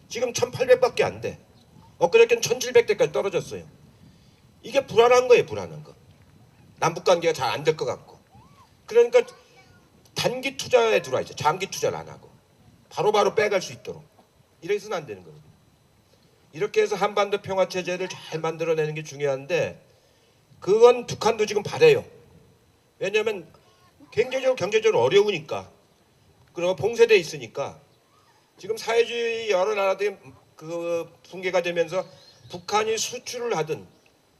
S1: 지금 1800밖에 안 돼. 엊그저께는 1700대까지 떨어졌어요. 이게 불안한 거예요. 불안한 거. 남북관계가 잘 안 될 것 같고. 그러니까 단기 투자에 들어와 있죠. 장기 투자를 안 하고. 바로바로 빼갈 수 있도록. 이래서는 안 되는 거거든요. 이렇게 해서 한반도 평화체제를 잘 만들어내는 게 중요한데 그건 북한도 지금 바래요. 왜냐하면 경제적으로 어려우니까. 그리고 봉쇄돼 있으니까 지금 사회주의 여러 나라들이 그 붕괴가 되면서 북한이 수출을 하든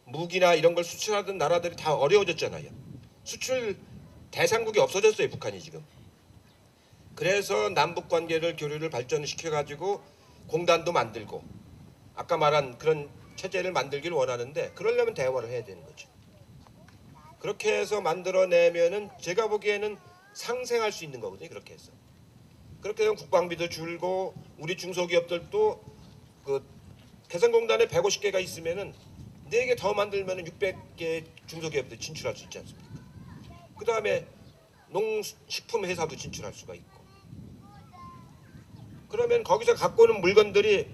S1: 무기나 이런 걸 수출하던 나라들이 다 어려워졌잖아요. 수출 대상국이 없어졌어요. 북한이 지금. 그래서 남북 관계를 교류를 발전시켜 가지고 공단도 만들고 아까 말한 그런 체제를 만들기를 원하는데 그러려면 대화를 해야 되는 거죠. 그렇게 해서 만들어내면은 제가 보기에는 상생할 수 있는 거거든요. 그렇게 해서. 그렇게 되면 국방비도 줄고 우리 중소기업들도 그 개성공단에 150개가 있으면은 4개 더 만들면은 600개 중소기업들 진출할 수 있지 않습니까? 그 다음에 농식품 회사도 진출할 수가 있고. 그러면 거기서 갖고 오는 물건들이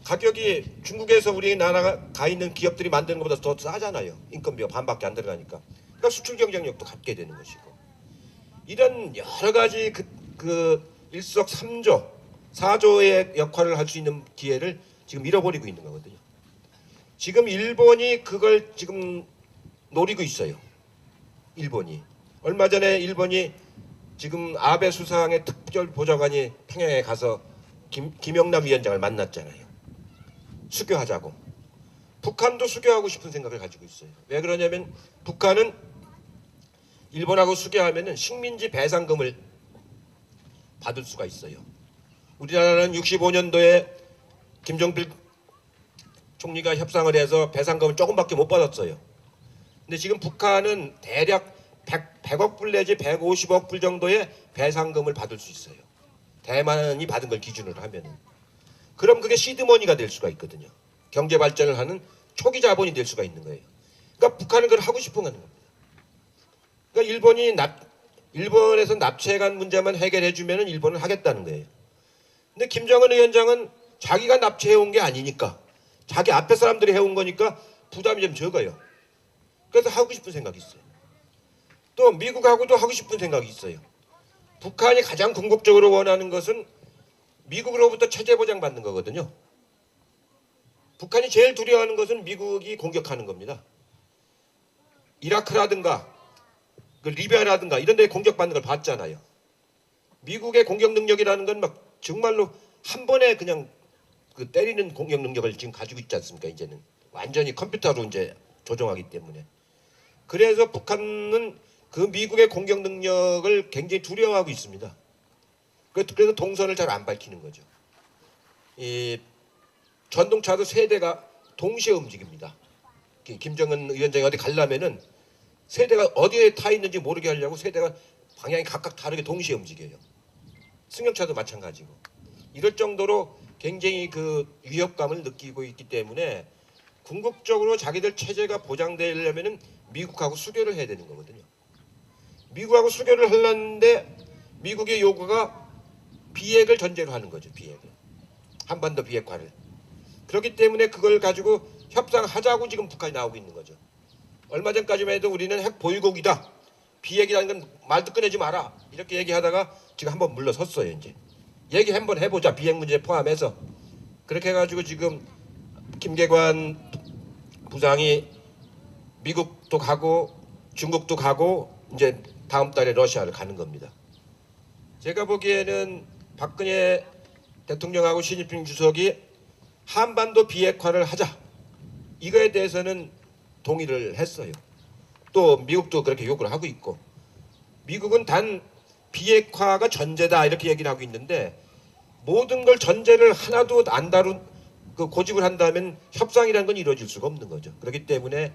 S1: 가격이 중국에서 우리나라가 가 있는 기업들이 만드는 것보다 더 싸잖아요. 인건비가 반밖에 안 들어가니까. 그러니까 수출 경쟁력도 갖게 되는 것이고. 이런 여러 가지 그 일석삼조, 4조의 역할을 할 수 있는 기회를 지금 잃어버리고 있는 거거든요. 지금 일본이 그걸 지금 노리고 있어요. 일본이. 얼마 전에 일본이 지금 아베 수상의 특별 보좌관이 평양에 가서 김영남 위원장을 만났잖아요. 수교하자고. 북한도 수교하고 싶은 생각을 가지고 있어요. 왜 그러냐면 북한은 일본하고 수교하면은 식민지 배상금을 받을 수가 있어요. 우리나라는 65년도에 김종필 총리가 협상을 해서 배상금을 조금밖에 못 받았어요. 근데 지금 북한은 대략 100억 불 내지 150억 불 정도의 배상금을 받을 수 있어요. 대만이 받은 걸 기준으로 하면은. 그럼 그게 시드머니가 될 수가 있거든요. 경제 발전을 하는 초기 자본이 될 수가 있는 거예요. 그러니까 북한은 그걸 하고 싶은 겁니다. 그러니까 일본에서 납치해간 문제만 해결해 주면은 일본은 하겠다는 거예요. 근데 김정은 위원장은 자기가 납치해 온 게 아니니까 자기 앞에 사람들이 해온 거니까 부담이 좀 적어요. 그래서 하고 싶은 생각이 있어요. 또 미국하고도 하고 싶은 생각이 있어요. 북한이 가장 궁극적으로 원하는 것은 미국으로부터 체제 보장받는 거거든요. 북한이 제일 두려워하는 것은 미국이 공격하는 겁니다. 이라크라든가 그 리비아라든가 이런 데 공격받는 걸 봤잖아요. 미국의 공격 능력이라는 건 막 정말로 한 번에 그냥 그 때리는 공격 능력을 지금 가지고 있지 않습니까? 이제는 완전히 컴퓨터로 이제 조종하기 때문에. 그래서 북한은 그 미국의 공격 능력을 굉장히 두려워하고 있습니다. 그래서 동선을 잘 안 밝히는 거죠. 이 전동차도 세 대가 동시에 움직입니다. 김정은 위원장이 어디 가려면은 세 대가 어디에 타 있는지 모르게 하려고 세 대가 방향이 각각 다르게 동시에 움직여요. 승용차도 마찬가지고. 이럴 정도로 굉장히 그 위협감을 느끼고 있기 때문에 궁극적으로 자기들 체제가 보장되려면은 미국하고 수교를 해야 되는 거거든요. 미국하고 수교를 하려는데 미국의 요구가 비핵을 전제로 하는 거죠. 비핵을. 한반도 비핵화를. 그렇기 때문에 그걸 가지고 협상하자고 지금 북한이 나오고 있는 거죠. 얼마 전까지만 해도 우리는 핵 보유국이다. 비핵이라는 건 말도 꺼내지 마라. 이렇게 얘기하다가 지금 한번 물러섰어요. 이제. 얘기 한번 해보자. 비핵 문제 포함해서. 그렇게 해가지고 지금 김계관 부장이 미국도 가고 중국도 가고 이제 다음 달에 러시아를 가는 겁니다. 제가 보기에는 박근혜 대통령하고 시진핑 주석이 한반도 비핵화를 하자. 이거에 대해서는 동의를 했어요. 또 미국도 그렇게 요구를 하고 있고 미국은 단 비핵화가 전제다 이렇게 얘기를 하고 있는데 모든 걸 전제를 하나도 안 다룬 그 고집을 한다면 협상이라는 건 이루어질 수가 없는 거죠. 그렇기 때문에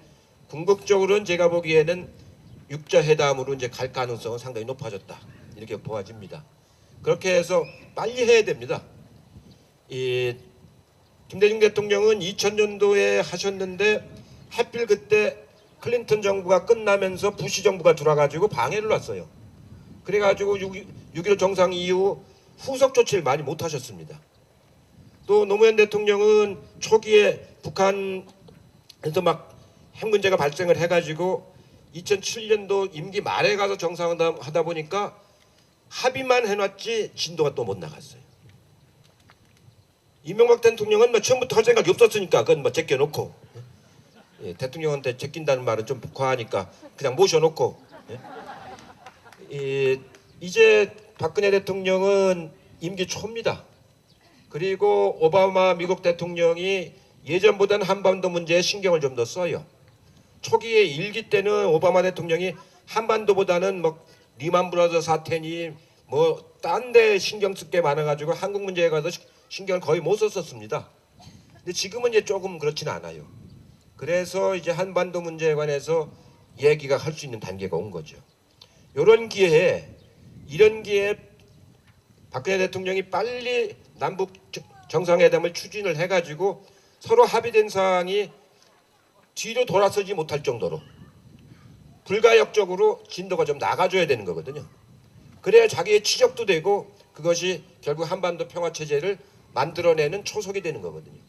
S1: 궁극적으로는 제가 보기에는 육자 회담으로 이제 갈 가능성은 상당히 높아졌다 이렇게 보아집니다. 그렇게 해서 빨리 해야 됩니다. 이 김대중 대통령은 2000년도에 하셨는데 하필 그때 클린턴 정부가 끝나면서 부시 정부가 들어와가지고 방해를 놨어요. 그래가지고 6.15 정상 이후 후속 조치를 많이 못 하셨습니다. 또 노무현 대통령은 초기에 북한에서 막 핵 문제가 발생을 해가지고 2007년도 임기 말에 가서 정상회담 하다 보니까 합의만 해놨지 진도가 또 못 나갔어요. 이명박 대통령은 뭐 처음부터 할 생각이 없었으니까 그건 뭐 제껴놓고, 예, 대통령한테 제낀다는 말은 좀 과하니까 그냥 모셔놓고, 예, 이제 박근혜 대통령은 임기 초입니다. 그리고 오바마 미국 대통령이 예전보다는 한반도 문제에 신경을 좀 더 써요. 초기에 일기 때는 오바마 대통령이 한반도보다는 뭐 리만 브라더 사태니 뭐 딴 데 신경 쓸 게 많아가지고 한국 문제에 가서 신경을 거의 못 썼었습니다. 근데 지금은 이제 조금 그렇지는 않아요. 그래서 이제 한반도 문제에 관해서 얘기가 할 수 있는 단계가 온 거죠. 이런 기회에 박근혜 대통령이 빨리 남북 정상회담을 추진을 해가지고 서로 합의된 사항이 뒤로 돌아서지 못할 정도로 불가역적으로 진도가 좀 나가줘야 되는 거거든요. 그래야 자기의 치적도 되고 그것이 결국 한반도 평화체제를 만들어내는 초석이 되는 거거든요.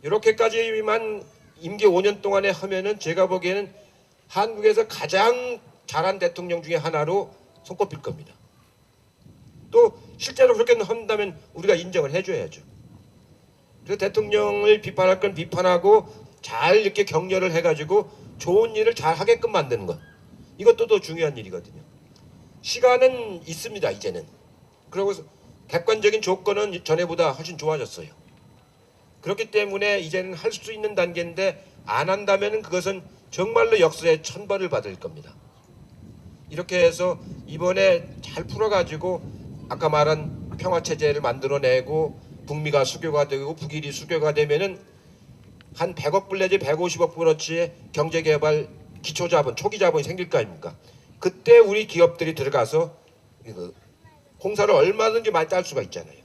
S1: 이렇게까지만 임기 5년 동안에 하면은 제가 보기에는 한국에서 가장 잘한 대통령 중에 하나로 손꼽힐 겁니다. 또 실제로 그렇게 한다면 우리가 인정을 해줘야죠. 그래서 대통령을 비판할 건 비판하고 잘 이렇게 격려를 해가지고 좋은 일을 잘 하게끔 만드는 것, 이것도 더 중요한 일이거든요. 시간은 있습니다. 이제는. 그리고 객관적인 조건은 전에보다 훨씬 좋아졌어요. 그렇기 때문에 이제는 할 수 있는 단계인데 안 한다면 그것은 정말로 역사의 천벌을 받을 겁니다. 이렇게 해서 이번에 잘 풀어가지고 아까 말한 평화체제를 만들어내고 북미가 수교가 되고 북일이 수교가 되면은 한 100억 불 내지 150억 불어치의 경제개발 기초자본, 초기자본이 생길 거 아닙니까? 그때 우리 기업들이 들어가서 공사를 얼마든지 많이 딸 수가 있잖아요.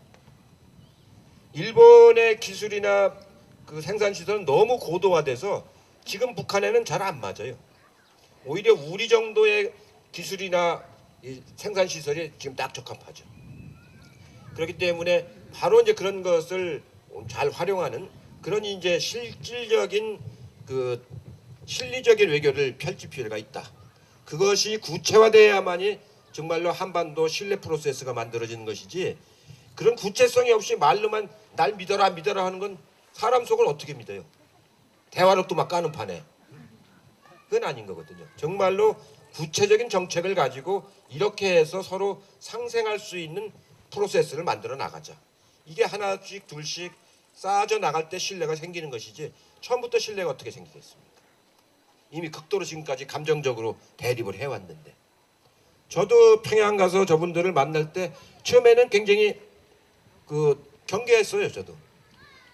S1: 일본의 기술이나 그 생산시설은 너무 고도화돼서 지금 북한에는 잘 안 맞아요. 오히려 우리 정도의 기술이나 생산시설이 지금 딱 적합하죠. 그렇기 때문에 바로 이제 그런 것을 잘 활용하는 그런 이제 실질적인 실리적인 외교를 펼칠 필요가 있다. 그것이 구체화돼야만이 정말로 한반도 신뢰 프로세스가 만들어지는 것이지, 그런 구체성이 없이 말로만 날 믿어라 믿어라 하는 건 사람 속을 어떻게 믿어요? 대화로 또 막 까는 판에. 그건 아닌 거거든요. 정말로 구체적인 정책을 가지고 이렇게 해서 서로 상생할 수 있는 프로세스를 만들어 나가자. 이게 하나씩 둘씩 쌓아져 나갈 때 신뢰가 생기는 것이지 처음부터 신뢰가 어떻게 생기겠습니까? 이미 극도로 지금까지 감정적으로 대립을 해왔는데. 저도 평양 가서 저분들을 만날 때 처음에는 굉장히 경계했어요. 저도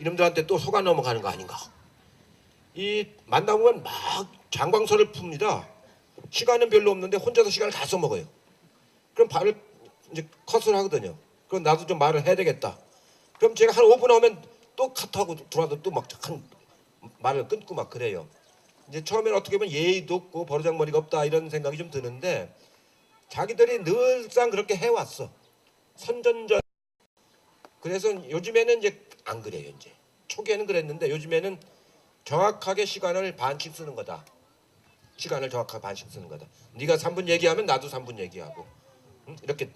S1: 이놈들한테 또 속아 넘어가는 거 아닌가. 이 만나보면 막 장광설을 풉니다. 시간은 별로 없는데 혼자서 시간을 다 써먹어요. 그럼 발을 이제 컷을 하거든요. 그럼 나도 좀 말을 해야 되겠다. 그럼 제가 한 5분 하면 또 카트하고 들어와도 또 막 한 말을 끊고 막 그래요. 이제 처음에는 어떻게 보면 예의도 없고 버르장머리가 없다 이런 생각이 좀 드는데 자기들이 늘상 그렇게 해왔어. 선전전. 그래서 요즘에는 이제 안 그래요. 이제 초기에는 그랬는데 요즘에는 정확하게 시간을 반씩 쓰는 거다. 시간을 정확하게 반씩 쓰는 거다. 네가 3분 얘기하면 나도 3분 얘기하고, 응? 이렇게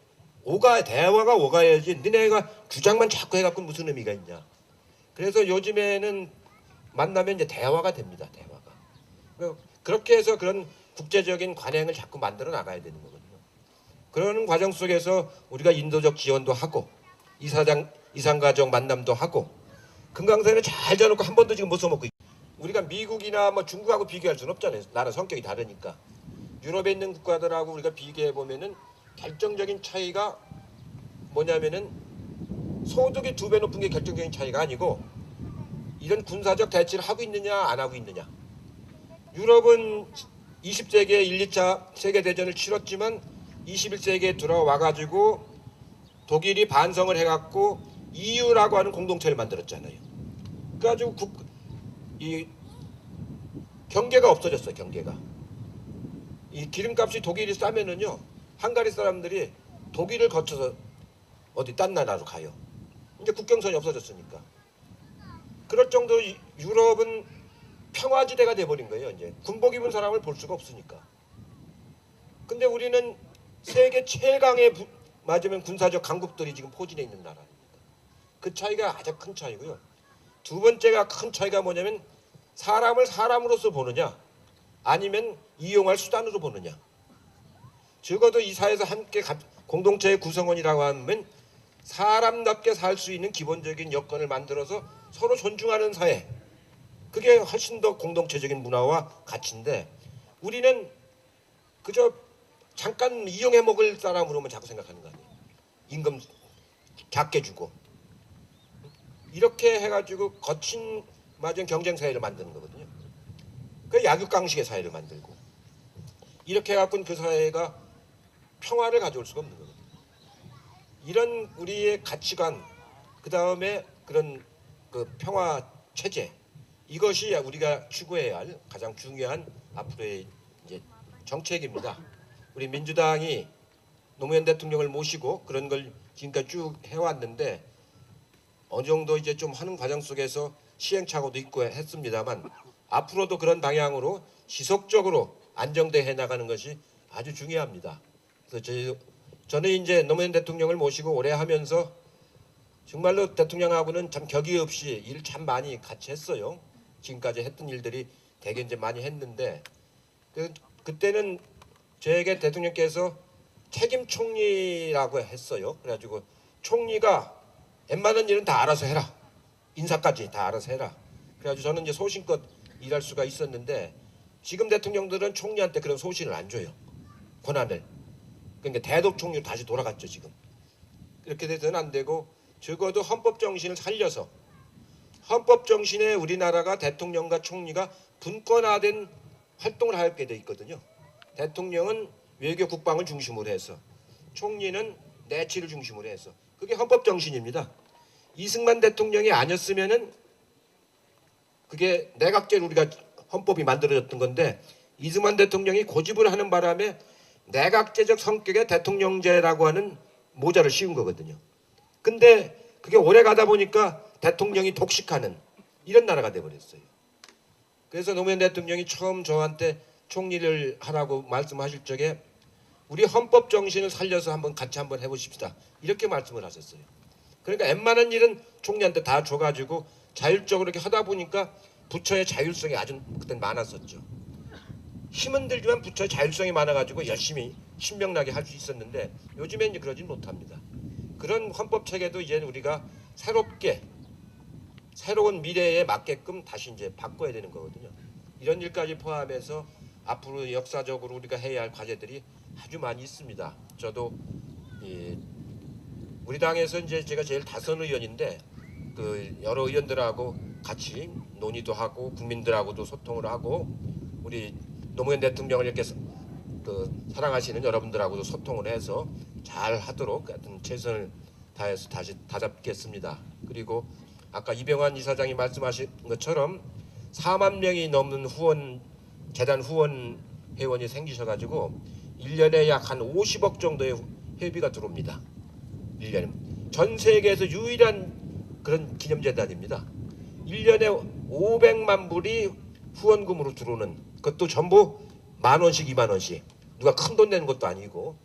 S1: 대화가 오가야지 니네가 주장만 자꾸 해갖고 무슨 의미가 있냐. 그래서 요즘에는 만나면 이제 대화가 됩니다. 대화가. 그렇게 해서 그런 국제적인 관행을 자꾸 만들어 나가야 되는 거거든요. 그런 과정 속에서 우리가 인도적 지원도 하고 이산가족 만남도 하고 금강산을 잘 자놓고 한 번도 지금 못 써먹고 있고. 우리가 미국이나 뭐 중국하고 비교할 수는 없잖아요. 나라 성격이 다르니까. 유럽에 있는 국가들하고 우리가 비교해 보면은 결정적인 차이가 뭐냐면은 소득이 2배 높은 게 결정적인 차이가 아니고 이런 군사적 대치를 하고 있느냐 안 하고 있느냐. 유럽은 20세기에 1, 2차 세계대전을 치렀지만 21세기에 들어와가지고 독일이 반성을 해갖고 EU라고 하는 공동체를 만들었잖아요. 그래가지고 이 경계가 없어졌어요. 경계가. 이 기름값이 독일이 싸면은요, 헝가리 사람들이 독일을 거쳐서 어디 딴 나라로 가요. 이제 국경선이 없어졌으니까. 그럴 정도로 유럽은 평화지대가 돼버린 거예요. 이제 군복 입은 사람을 볼 수가 없으니까. 근데 우리는 세계 최강의 맞으면 군사적 강국들이 지금 포진해 있는 나라입니다. 그 차이가 아주 큰 차이고요. 두 번째가 큰 차이가 뭐냐면 사람을 사람으로서 보느냐 아니면 이용할 수단으로 보느냐. 적어도 이 사회에서 함께 공동체의 구성원이라고 하면 사람답게 살 수 있는 기본적인 여건을 만들어서 서로 존중하는 사회. 그게 훨씬 더 공동체적인 문화와 가치인데 우리는 그저 잠깐 이용해 먹을 사람으로만 자꾸 생각하는 거 아니에요. 임금 작게 주고 이렇게 해가지고 거친 맞은 경쟁 사회를 만드는 거거든요. 그 약육강식의 사회를 만들고 이렇게 해갖고는 그 사회가 평화를 가져올 수가 없는 거거든요. 이런 우리의 가치관 그 다음에 그런 그 평화 체제 이것이 우리가 추구해야 할 가장 중요한 앞으로의 이제 정책입니다. 우리 민주당이 노무현 대통령을 모시고 그런 걸 지금까지 쭉 해왔는데 어느 정도 이제 좀 하는 과정 속에서 시행착오도 있고 했습니다만 앞으로도 그런 방향으로 지속적으로 안정돼 해나가는 것이 아주 중요합니다. 그래서 저는 이제 노무현 대통령을 모시고 오래 하면서 정말로 대통령하고는 참 격의 없이 일 참 많이 같이 했어요. 지금까지 했던 일들이 되게 이제 많이 했는데 그때는 저에게 대통령께서 책임 총리라고 했어요. 그래가지고 총리가 웬만한 일은 다 알아서 해라. 인사까지 다 알아서 해라. 그래가지고 저는 이제 소신껏 일할 수가 있었는데 지금 대통령들은 총리한테 그런 소신을 안 줘요. 권한을. 그러니까 대독 총리로 다시 돌아갔죠 지금. 이렇게 돼서는 안 되고 적어도 헌법 정신을 살려서 헌법 정신에 우리나라가 대통령과 총리가 분권화된 활동을 하게 돼 있거든요. 대통령은 외교 국방을 중심으로 해서 총리는 내치를 중심으로 해서 그게 헌법 정신입니다. 이승만 대통령이 아니었으면은 그게 내각제로 우리가 헌법이 만들어졌던 건데 이승만 대통령이 고집을 하는 바람에 내각제적 성격의 대통령제라고 하는 모자를 씌운 거거든요. 근데 그게 오래 가다 보니까 대통령이 독식하는 이런 나라가 돼버렸어요. 그래서 노무현 대통령이 처음 저한테 총리를 하라고 말씀하실 적에 우리 헌법 정신을 살려서 같이 한번 해보십시다. 이렇게 말씀을 하셨어요. 그러니까 웬만한 일은 총리한테 다 줘가지고 자율적으로 이렇게 하다 보니까 부처의 자율성이 아주 그땐 많았었죠. 힘은 들지만 부처의 자율성이 많아가지고 열심히 신명나게 할 수 있었는데 요즘엔 이제 그러진 못합니다. 그런 헌법 체계도 이제 우리가 새로운 미래에 맞게끔 다시 이제 바꿔야 되는 거거든요. 이런 일까지 포함해서 앞으로 역사적으로 우리가 해야 할 과제들이 아주 많이 있습니다. 저도 우리 당에서 이제 제가 제일 다선 의원인데 그 여러 의원들하고 같이 논의도 하고 국민들하고도 소통을 하고 우리 노무현 대통령을 이렇게 사랑하시는 여러분들하고도 소통을 해서 잘 하도록 하여튼 최선을 다해서 다시 다잡겠습니다. 그리고 아까 이병환 이사장이 말씀하신 것처럼 4만 명이 넘는 재단 후원 회원이 생기셔가지고 1년에 약 한 50억 정도의 회비가 들어옵니다. 1년에. 전 세계에서 유일한 그런 기념재단입니다. 1년에 500만 불이 후원금으로 들어오는 그것도 전부 10,000원씩 20,000원씩 누가 큰 돈 내는 것도 아니고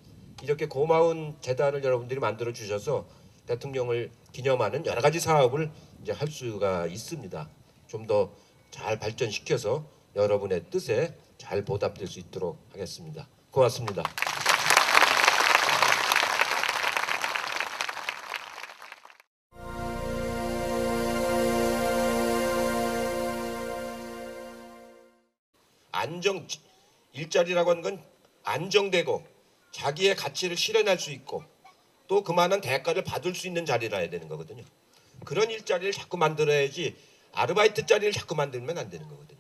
S1: 이렇게 고마운 재단을 여러분들이 만들어 주셔서 대통령을 기념하는 여러 가지 사업을 이제 할 수가 있습니다. 좀 더 잘 발전시켜서 여러분의 뜻에 잘 보답될 수 있도록 하겠습니다. 고맙습니다. 일자리라고 하는 건 안정되고 자기의 가치를 실현할 수 있고 또 그만한 대가를 받을 수 있는 자리라 해야 되는 거거든요. 그런 일자리를 자꾸 만들어야지 아르바이트 자리를 자꾸 만들면 안 되는 거거든요.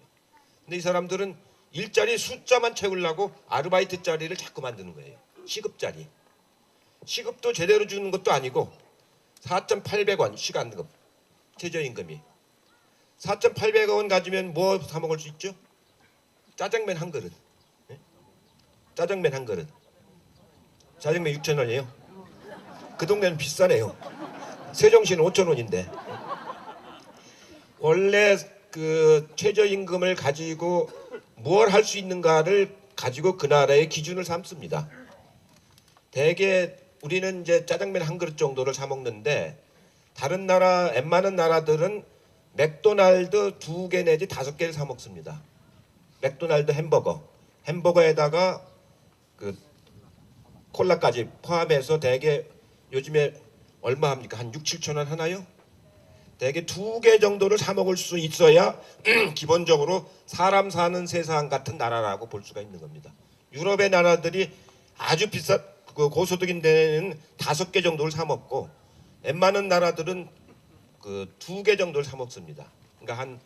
S1: 근데 이 사람들은 일자리 숫자만 채우려고 아르바이트 자리를 자꾸 만드는 거예요. 시급자리. 시급도 제대로 주는 것도 아니고 4,800원 시간급 최저임금이. 4,800원 가지면 뭐 사 먹을 수 있죠? 짜장면 한 그릇. 네? 짜장면 한 그릇. 짜장면 6,000원이에요. 그 동네는 비싸네요. 세종시는 5,000원인데. 원래 그 최저임금을 가지고 뭘 할 수 있는가를 가지고 그 나라의 기준을 삼습니다. 대개 우리는 이제 짜장면 한 그릇 정도를 사 먹는데 다른 나라 웬만한 나라들은 맥도날드 2개 내지 5개를 사 먹습니다. 맥도날드 햄버거에다가 그 콜라까지 포함해서 대개 요즘에 얼마 합니까? 한 6, 7천 원 하나요? 대개 2개 정도를 사 먹을 수 있어야 기본적으로 사람 사는 세상 같은 나라라고 볼 수가 있는 겁니다. 유럽의 나라들이 아주 비싼 그 고소득인 데는 5개 정도를 사 먹고 웬만한 나라들은 그 2개 정도를 사 먹습니다. 그러니까 한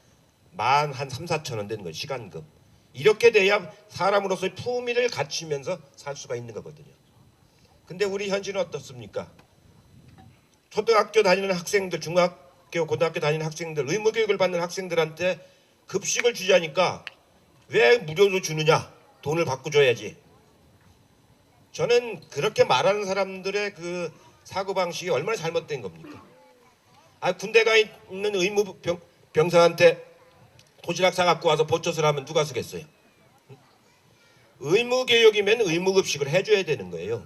S1: 3, 4천 원 되는 거예요. 시간급. 이렇게 돼야 사람으로서의 품위를 갖추면서 살 수가 있는 거거든요. 근데 우리 현실은 어떻습니까? 초등학교 다니는 학생들, 중학교, 고등학교 다니는 학생들, 의무교육을 받는 학생들한테 급식을 주자니까 왜 무료로 주느냐? 돈을 받고 줘야지. 저는 그렇게 말하는 사람들의 그 사고방식이 얼마나 잘못된 겁니까? 군대 가 있는 의무 병사한테 도시락 사갖고 와서 보초을 하면 누가 쓰겠어요? 의무교육이면 의무급식을 해줘야 되는 거예요.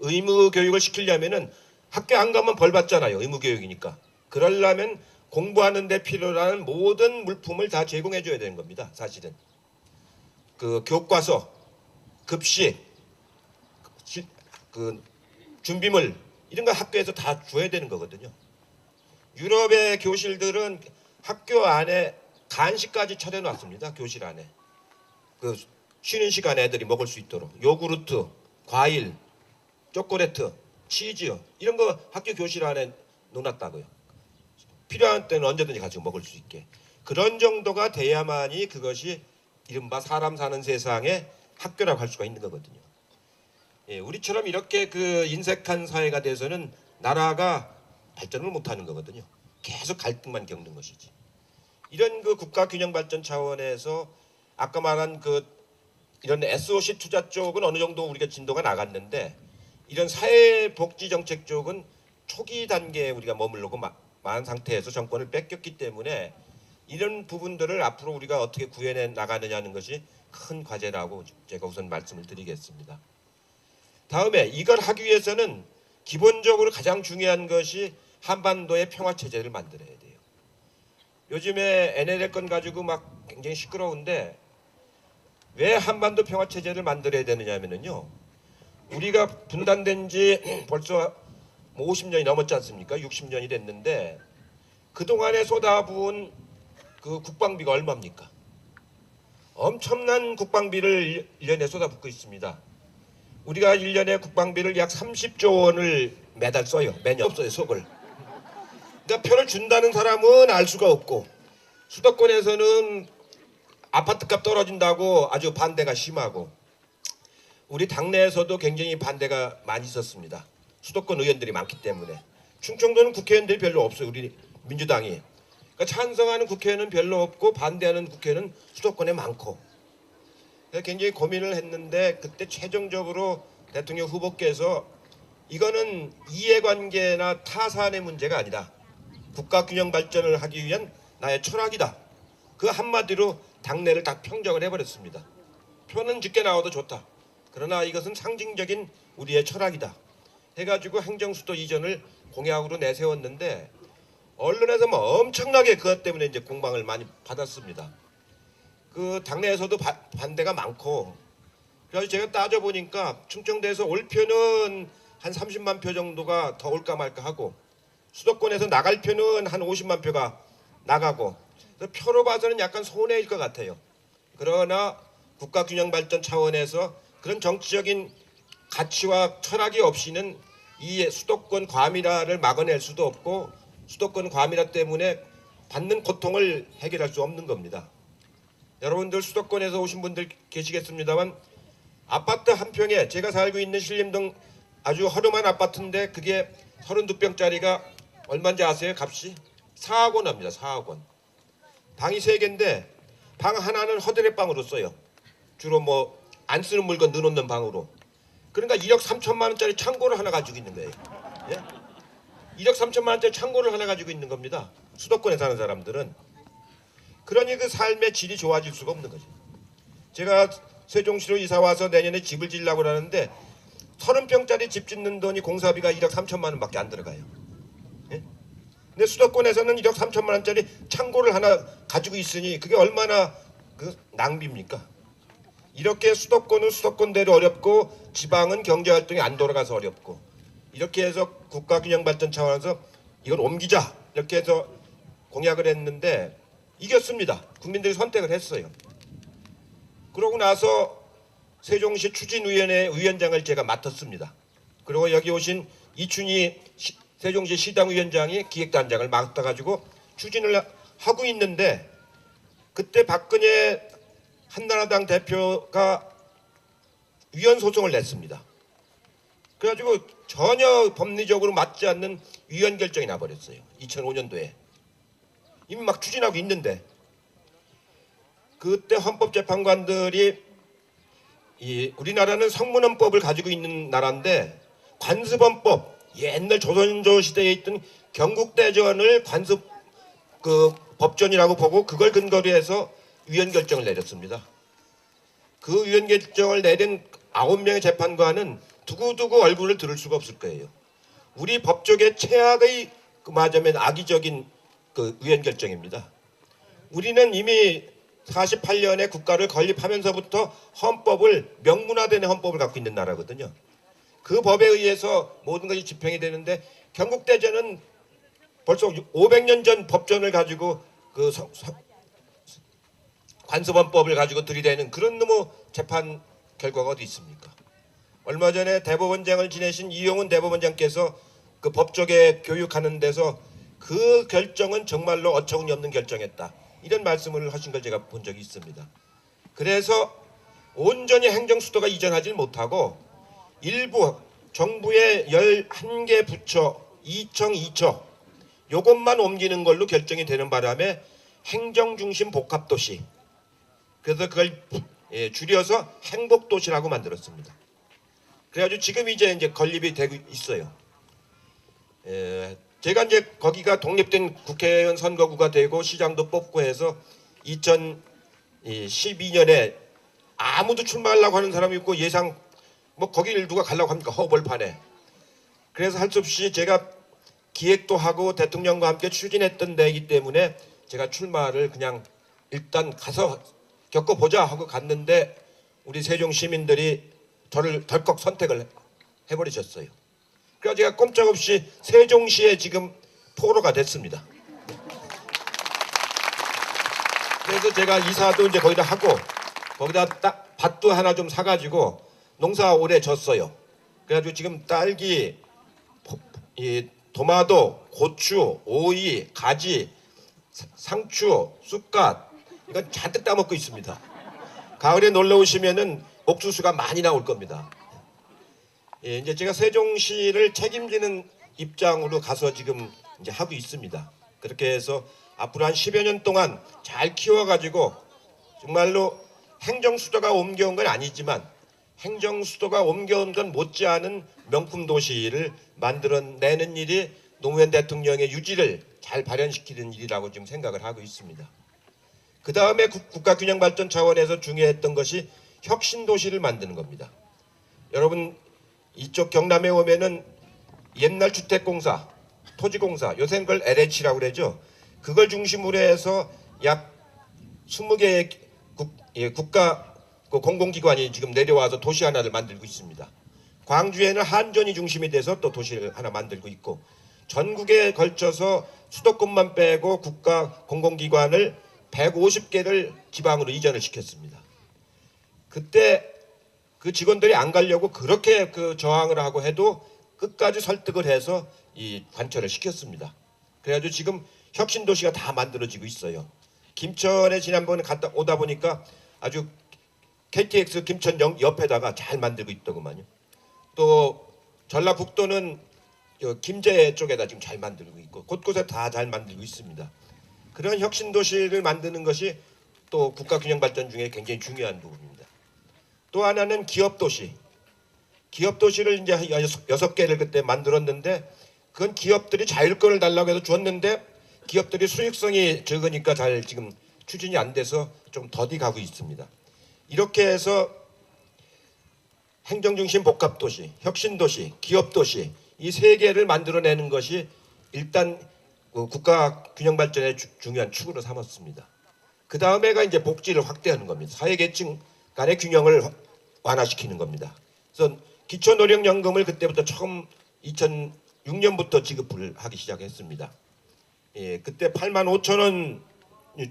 S1: 의무교육을 시키려면은 학교 안 가면 벌 받잖아요. 의무교육이니까. 그러려면 공부하는 데 필요한 모든 물품을 다 제공해 줘야 되는 겁니다. 사실은. 그 교과서, 급식, 그 준비물 이런 거 학교에서 다 줘야 되는 거거든요. 유럽의 교실들은 학교 안에 간식까지 차려놨습니다. 교실 안에. 그 쉬는 시간에 애들이 먹을 수 있도록 요구르트, 과일, 초콜릿, 치즈 이런 거 학교 교실 안에 놓았다고요. 필요한 때는 언제든지 가지고 먹을 수 있게. 그런 정도가 돼야만이 그것이 이른바 사람 사는 세상에 학교라고 할 수가 있는 거거든요. 예, 우리처럼 이렇게 그 인색한 사회가 돼서는 나라가 발전을 못하는 거거든요. 계속 갈등만 겪는 것이지. 이런 그 국가 균형 발전 차원에서 아까 말한 그 이런 SOC 투자 쪽은 어느 정도 우리가 진도가 나갔는데 이런 사회복지 정책 쪽은 초기 단계에 우리가 머물르고 많은 상태에서 정권을 뺏겼기 때문에 이런 부분들을 앞으로 우리가 어떻게 구해내 나가느냐는 것이 큰 과제라고 제가 우선 말씀을 드리겠습니다. 다음에 이걸 하기 위해서는 기본적으로 가장 중요한 것이 한반도의 평화체제를 만들어야 돼요. 요즘에 NLL 건 가지고 막 굉장히 시끄러운데 왜 한반도 평화체제를 만들어야 되느냐면요. 우리가 분단된 지 벌써 50년이 넘었지 않습니까? 60년이 됐는데 그동안에 쏟아부은 그 국방비가 얼마입니까? 엄청난 국방비를 1년에 쏟아붓고 있습니다. 우리가 1년에 국방비를 약 30조 원을 매달 써요. 매년 없어요. 속을. 그러니까 표를 준다는 사람은 알 수가 없고 수도권에서는 아파트값 떨어진다고 아주 반대가 심하고 우리 당내에서도 굉장히 반대가 많이 있었습니다. 수도권 의원들이 많기 때문에. 충청도는 국회의원들이 별로 없어요. 우리 민주당이. 그러니까 찬성하는 국회의원은 별로 없고 반대하는 국회의원은 수도권에 많고. 굉장히 고민을 했는데 그때 최종적으로 대통령 후보께서 이거는 이해관계나 타산의 문제가 아니다. 국가균형 발전을 하기 위한 나의 철학이다. 그 한마디로 당내를 다 평정을 해버렸습니다. 표는 적게 나와도 좋다. 그러나 이것은 상징적인 우리의 철학이다. 해가지고 행정수도 이전을 공약으로 내세웠는데 언론에서 뭐 엄청나게 그것 때문에 이제 공방을 많이 받았습니다. 그 당내에서도 반대가 많고 그래서 제가 따져보니까 충청도에서 올 표는 한 30만 표 정도가 더 올까 말까 하고 수도권에서 나갈 표는 한 50만 표가 나가고 표로 봐서는 약간 손해일 것 같아요. 그러나 국가균형발전 차원에서 그런 정치적인 가치와 철학이 없이는 이 수도권 과밀화를 막아낼 수도 없고 수도권 과밀화 때문에 받는 고통을 해결할 수 없는 겁니다. 여러분들 수도권에서 오신 분들 계시겠습니다만 아파트 한 평에 제가 살고 있는 신림동 아주 허름한 아파트인데 그게 32평짜리가 얼마인지 아세요? 값이 4억 원 합니다. 4억 원. 방이 3개인데 방 하나는 허드렛방으로 써요. 주로 뭐 안 쓰는 물건 넣어놓는 방으로. 그러니까 1억 3천만 원짜리 창고를 하나 가지고 있는 거예요. 예? 1억 3천만 원짜리 창고를 하나 가지고 있는 겁니다. 수도권에 사는 사람들은. 그러니 그 삶의 질이 좋아질 수가 없는 거죠. 제가 세종시로 이사 와서 내년에 집을 지으려고 하는데 30평짜리 집 짓는 돈이 공사비가 1억 3천만 원밖에 안 들어가요. 예? 근데 수도권에서는 1억 3천만 원짜리 창고를 하나 가지고 있으니 그게 얼마나 그 낭비입니까? 이렇게 수도권은 수도권대로 어렵고 지방은 경제활동이 안 돌아가서 어렵고 이렇게 해서 국가균형발전 차원에서 이걸 옮기자 이렇게 해서 공약을 했는데 이겼습니다. 국민들이 선택을 했어요. 그러고 나서 세종시 추진위원회 위원장을 제가 맡았습니다. 그리고 여기 오신 이춘희 세종시 시당위원장이 기획단장을 맡아가지고 추진을 하고 있는데 그때 박근혜 한나라당 대표가 위헌 소송을 냈습니다. 그래가지고 전혀 법리적으로 맞지 않는 위헌 결정이 나버렸어요. 2005년도에. 이미 막 추진하고 있는데 그때 헌법재판관들이 우리나라는 성문헌법을 가지고 있는 나라인데 관습헌법 옛날 조선조 시대에 있던 경국대전을 관습 그 법전이라고 보고 그걸 근거로 해서 위헌 결정을 내렸습니다. 그 위헌 결정을 내린 9명의 재판관은 두고두고 얼굴을 들을 수가 없을 거예요. 우리 법조계 최악의 말하자면 악의적인 그 위헌 결정입니다. 우리는 이미 48년에 국가를 건립하면서부터 헌법을 명문화된 헌법을 갖고 있는 나라거든요. 그 법에 의해서 모든 것이 집행이 되는데 경국대전은 벌써 500년 전 법전을 가지고 그 관습헌법을 가지고 들이대는 그런 놈의 재판 결과가 어디 있습니까? 얼마 전에 대법원장을 지내신 이용훈 대법원장께서 그 법조계 교육하는 데서 그 결정은 정말로 어처구니 없는 결정이었다. 이런 말씀을 하신 걸 제가 본 적이 있습니다. 그래서 온전히 행정수도가 이전하지 못하고 일부 정부의 11개 부처, 2청, 2처 요것만 옮기는 걸로 결정이 되는 바람에 행정중심 복합도시 그래서 그걸 줄여서 행복도시라고 만들었습니다. 그래가지고 지금 이제 건립이 되고 있어요. 제가 이제 거기가 독립된 국회의원 선거구가 되고 시장도 뽑고 해서 2012년에 아무도 출마하려고 하는 사람이 있고 예상 뭐 거기를 누가 가려고 합니까? 허벌판에. 그래서 할 수 없이 제가 기획도 하고 대통령과 함께 추진했던 데이기 때문에 제가 출마를 그냥 일단 가서 겪어보자 하고 갔는데 우리 세종 시민들이 저를 덜컥 선택을 해버리셨어요. 그래서 제가 꼼짝없이 세종시에 지금 포로가 됐습니다. 그래서 제가 이사도 이제 거기다 하고 거기다 딱 밭도 하나 좀 사가지고 농사 오래 졌어요. 그래가지고 지금 딸기, 도마도, 고추, 오이, 가지, 상추, 쑥갓 이건 잔뜩 따먹고 있습니다. 가을에 놀러 오시면은 옥수수가 많이 나올 겁니다. 이제 제가 세종시를 책임지는 입장으로 가서 지금 이제 하고 있습니다. 그렇게 해서 앞으로 한 10여 년 동안 잘 키워가지고 정말로 행정수도가 옮겨온 건 아니지만 행정수도가 옮겨온 건 못지않은 명품 도시를 만들어내는 일이 노무현 대통령의 유지를 잘 발현시키는 일이라고 지금 생각을 하고 있습니다. 그 다음에 국가균형발전 차원에서 중요했던 것이 혁신도시를 만드는 겁니다. 여러분 이쪽 경남에 오면은 옛날 주택공사, 토지공사, 요새는 그걸 LH라고 그러죠. 그걸 중심으로 해서 약 20개의 국가 공공기관이 지금 내려와서 도시 하나를 만들고 있습니다. 광주에는 한전이 중심이 돼서 또 도시를 하나 만들고 있고 전국에 걸쳐서 수도권만 빼고 국가 공공기관을 150개를 지방으로 이전을 시켰습니다. 그때 그 직원들이 안 가려고 그렇게 그 저항을 하고 해도 끝까지 설득을 해서 이 관철을 시켰습니다. 그래가지고 지금 혁신도시가 다 만들어지고 있어요. 김천에 지난번에 갔다 오다 보니까 아주 KTX 김천 옆에다가 잘 만들고 있더구만요. 또 전라북도는 김제 쪽에다 지금 잘 만들고 있고 곳곳에 다 잘 만들고 있습니다. 그런 혁신 도시를 만드는 것이 또 국가 균형 발전 중에 굉장히 중요한 부분입니다. 또 하나는 기업 도시. 기업 도시를 이제 6개를 그때 만들었는데 그건 기업들이 자율권을 달라고 해서 줬는데 기업들이 수익성이 적으니까 잘 지금 추진이 안 돼서 좀 더디 가고 있습니다. 이렇게 해서 행정중심 복합도시, 혁신도시, 기업도시 이 세 개를 만들어내는 것이 일단 국가 균형 발전의 중요한 축으로 삼았습니다. 그 다음에가 이제 복지를 확대하는 겁니다. 사회계층 간의 균형을 완화시키는 겁니다. 그래서 기초노령연금을 그때부터 처음 2006년부터 지급을 하기 시작했습니다. 예, 그때 85,000원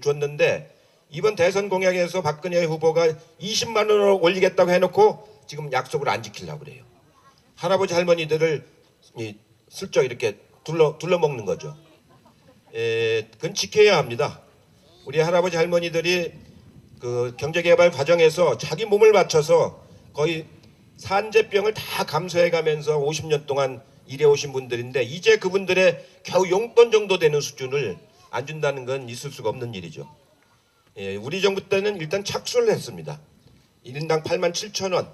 S1: 줬는데 이번 대선 공약에서 박근혜 후보가 20만 원으로 올리겠다고 해놓고 지금 약속을 안 지키려고 그래요. 할아버지 할머니들을 슬쩍 이렇게 둘러먹는 거죠. 그건 지켜야 합니다. 우리 할아버지 할머니들이 그 경제개발 과정에서 자기 몸을 바쳐서 거의 산재병을 다 감수해가면서 50년 동안 일해오신 분들인데 이제 그분들의 겨우 용돈 정도 되는 수준을 안 준다는 건 있을 수가 없는 일이죠. 우리 정부 때는 일단 착수를 했습니다. 1인당 87,000원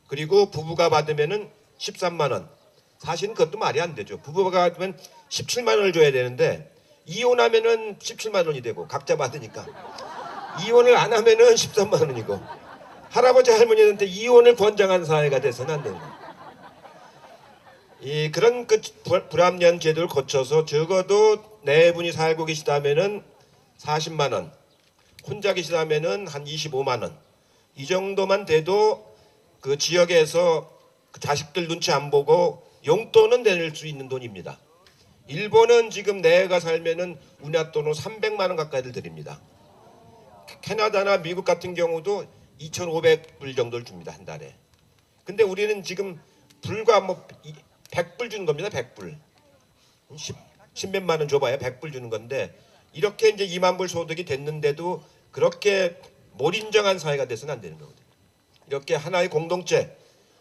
S1: 그리고 부부가 받으면은 13만 원. 사실은 그것도 말이 안 되죠. 부부가 받으면 17만 원을 줘야 되는데 이혼하면은 17만 원이 되고 각자 받으니까 이혼을 안 하면은 13만 원이고 할아버지 할머니한테 이혼을 권장하는 사회가 돼서는 안 되는 거예요. 그런 그 불합리한 제도를 거쳐서 적어도 네 분이 살고 계시다면은 40만 원, 혼자 계시다면은 한 25만 원. 이 정도만 돼도 그 지역에서 그 자식들 눈치 안 보고 용돈은 낼 수 있는 돈입니다. 일본은 지금 내가 살면은 우리나라 돈으로 300만 원 가까이를 드립니다. 캐나다나 미국 같은 경우도 2,500불 정도를 줍니다, 한 달에. 근데 우리는 지금 불과 뭐 100불 주는 겁니다. 100불. 10몇만 원 줘봐야 100불 주는 건데 이렇게 이제 2만 불 소득이 됐는데도 그렇게 몰인정한 사회가 돼서는 안 되는 거거든요. 이렇게 하나의 공동체.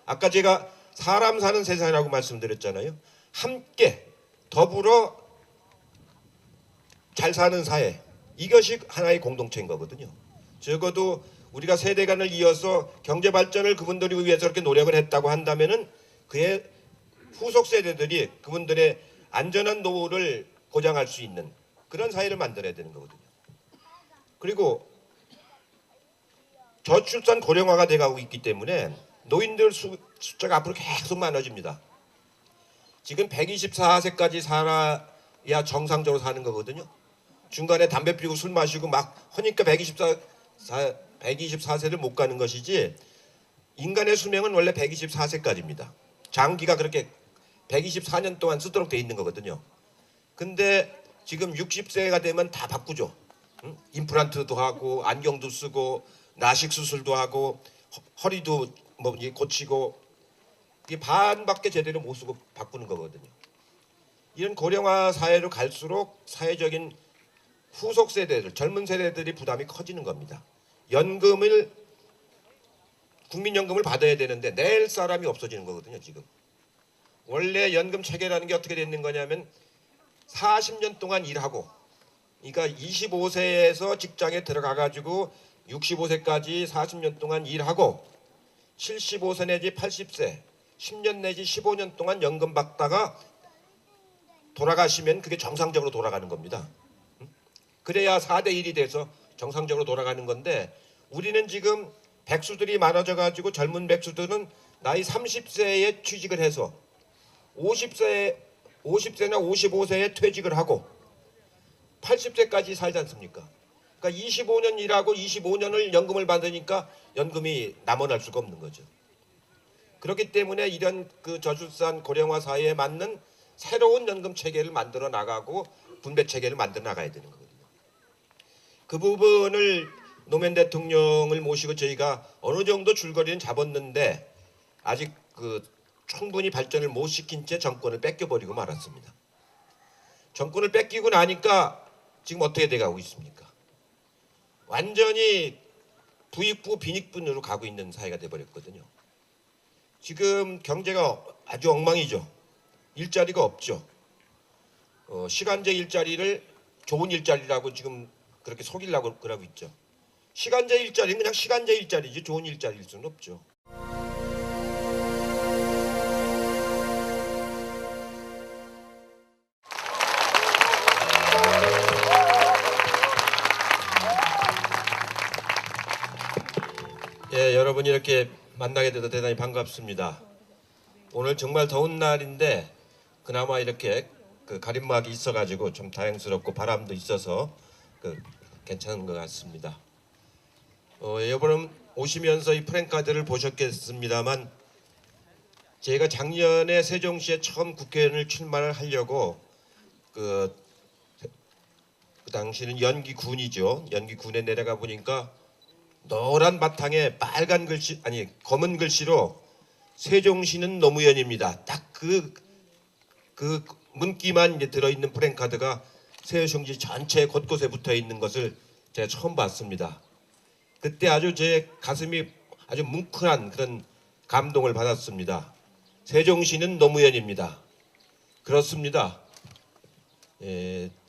S1: 아까 제가 사람 사는 세상이라고 말씀드렸잖아요. 함께 더불어 잘 사는 사회. 이것이 하나의 공동체인 거거든요. 적어도 우리가 세대간을 이어서 경제 발전을 그분들이 위해서 그렇게 노력을 했다고 한다면은 그의 후속 세대들이 그분들의 안전한 노후를 보장할 수 있는 그런 사회를 만들어야 되는 거거든요. 그리고 저출산 고령화가 돼가고 있기 때문에 노인들 숫자가 앞으로 계속 많아집니다. 지금 124세까지 살아야 정상적으로 사는 거거든요. 중간에 담배 피우고 술 마시고 막 하니까 124세를 못 가는 것이지 인간의 수명은 원래 124세까지입니다. 장기가 그렇게 124년 동안 쓰도록 돼 있는 거거든요. 근데 지금 60세가 되면 다 바꾸죠. 임플란트도 하고 안경도 쓰고 나식 수술도 하고 허리도 뭐 고치고 이게 반밖에 제대로 못 쓰고 바꾸는 거거든요. 이런 고령화 사회로 갈수록 사회적인 후속 세대들, 젊은 세대들이 부담이 커지는 겁니다. 국민연금을 받아야 되는데 낼 사람이 없어지는 거거든요, 지금. 원래 연금 체계라는 게 어떻게 되는 거냐면 40년 동안 일하고, 그러니까 25세에서 직장에 들어가가지고 65세까지 40년 동안 일하고 75세 내지 80세, 10년 내지 15년 동안 연금 받다가 돌아가시면 그게 정상적으로 돌아가는 겁니다. 그래야 4대 1이 돼서 정상적으로 돌아가는 건데 우리는 지금 백수들이 많아져가지고 젊은 백수들은 나이 30세에 취직을 해서 50세나 55세에 퇴직을 하고 80세까지 살지 않습니까? 그러니까 25년 일하고 25년을 연금을 받으니까 연금이 남아날 수가 없는 거죠. 그렇기 때문에 이런 그 저출산 고령화 사회에 맞는 새로운 연금 체계를 만들어 나가고 분배 체계를 만들어 나가야 되는 거거든요. 그 부분을 노무현 대통령을 모시고 저희가 어느 정도 줄거리는 잡았는데 아직 그 충분히 발전을 못 시킨 채 정권을 뺏겨버리고 말았습니다. 정권을 뺏기고 나니까 지금 어떻게 돼가고 있습니까? 완전히 부익부 빈익분으로 가고 있는 사회가 돼버렸거든요. 지금 경제가 아주 엉망이죠. 일자리가 없죠. 시간제 일자리를 좋은 일자리라고 지금 그렇게 속이려고 그러고 있죠. 시간제 일자리는 그냥 시간제 일자리지 좋은 일자리일 수는 없죠. 예, 여러분 이렇게 만나게 돼서 대단히 반갑습니다. 오늘 정말 더운 날인데 그나마 이렇게 가림막이 있어가지고 좀 다행스럽고 바람도 있어서 괜찮은 것 같습니다. 여러분 오시면서 이 프랭카드를 보셨겠습니다만 제가 작년에 세종시에 처음 국회의원을 출마를 하려고 그 당시는 연기군이죠. 연기군에 내려가 보니까 노란 바탕에 빨간 글씨 아니 검은 글씨로 세종시는 노무현입니다. 딱 그 문기만 이제 들어있는 프랭카드가 세종시 전체 곳곳에 붙어 있는 것을 제가 처음 봤습니다. 그때 아주 제 가슴이 아주 뭉클한 그런 감동을 받았습니다. 세종시는 노무현입니다. 그렇습니다.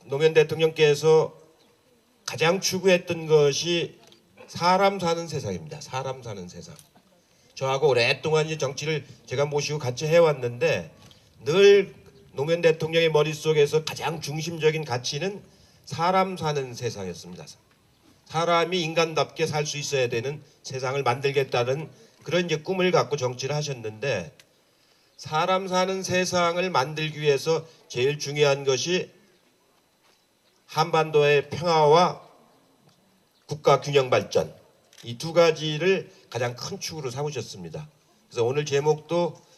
S1: 노무현 대통령께서 가장 추구했던 것이 사람 사는 세상입니다. 사람 사는 세상. 저하고 오랫동안 이제 정치를 제가 모시고 같이 해왔는데 늘 노무현 대통령의 머릿속에서 가장 중심적인 가치는 사람 사는 세상이었습니다. 사람이 인간답게 살 수 있어야 되는 세상을 만들겠다는 그런 이제 꿈을 갖고 정치를 하셨는데 사람 사는 세상을 만들기 위해서 제일 중요한 것이 한반도의 평화와 국가 균형 발전 이 두 가지를 가장 큰 축으로 삼으셨습니다. 그래서 오늘 제목도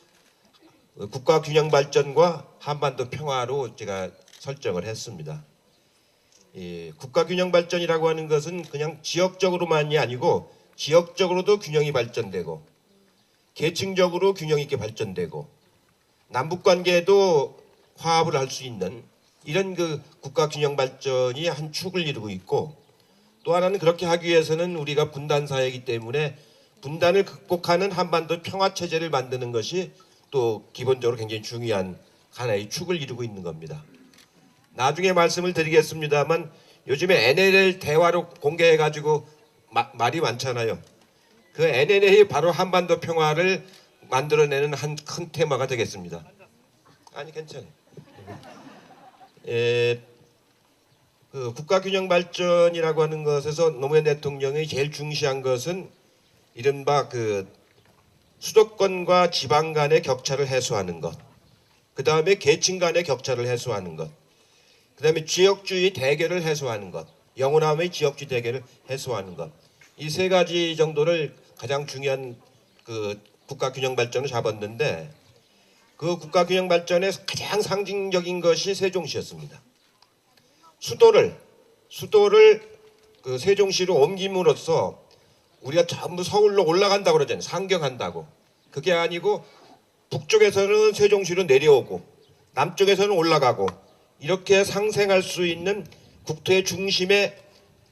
S1: 국가 균형 발전과 한반도 평화로 제가 설정을 했습니다. 국가 균형 발전이라고 하는 것은 그냥 지역적으로만이 아니고 지역적으로도 균형이 발전되고 계층적으로 균형 있게 발전되고 남북 관계도 화합을 할 수 있는 이런 국가 균형 발전이 한 축을 이루고 있고 또 하나는 그렇게 하기 위해서는 우리가 분단 사회이기 때문에 분단을 극복하는 한반도 평화 체제를 만드는 것이 또 기본적으로 굉장히 중요한 하나의 축을 이루고 있는 겁니다. 나중에 말씀을 드리겠습니다만 요즘에 NLL 대화로 공개해가지고 말이 많잖아요. 그 NLL이 바로 한반도 평화를 만들어내는 한 큰 테마가 되겠습니다. 아니 괜찮아요. 국가 균형 발전이라고 하는 것에서 노무현 대통령이 제일 중시한 것은 이른바 수도권과 지방 간의 격차를 해소하는 것, 그 다음에 계층 간의 격차를 해소하는 것, 그 다음에 지역주의 대결을 해소하는 것, 영호남의 지역주의 대결을 해소하는 것, 이 세 가지 정도를 가장 중요한 국가 균형 발전을 잡았는데 그 국가 균형 발전의 가장 상징적인 것이 세종시였습니다. 수도를 세종시로 옮김으로써 우리가 전부 서울로 올라간다고 그러잖아요. 상경한다고. 그게 아니고 북쪽에서는 세종시로 내려오고 남쪽에서는 올라가고 이렇게 상생할 수 있는 국토의 중심에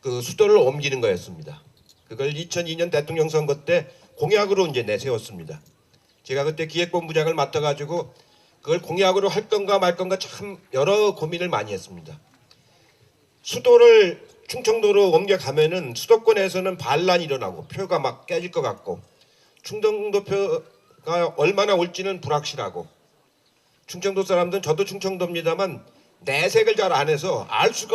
S1: 수도를 옮기는 거였습니다. 그걸 2002년 대통령 선거 때 공약으로 이제 내세웠습니다. 제가 그때 기획본부장을 맡아가지고 그걸 공약으로 할 건가 말 건가 참 여러 고민을 많이 했습니다. 수도를 충청도로 옮겨가면은 수도권에서는 반란이 일어나고 표가 막 깨질 것 같고 충청도표가 얼마나 올지는 불확실하고 충청도 사람들은 저도 충청도입니다만 내색을 잘 안 해서 알 수가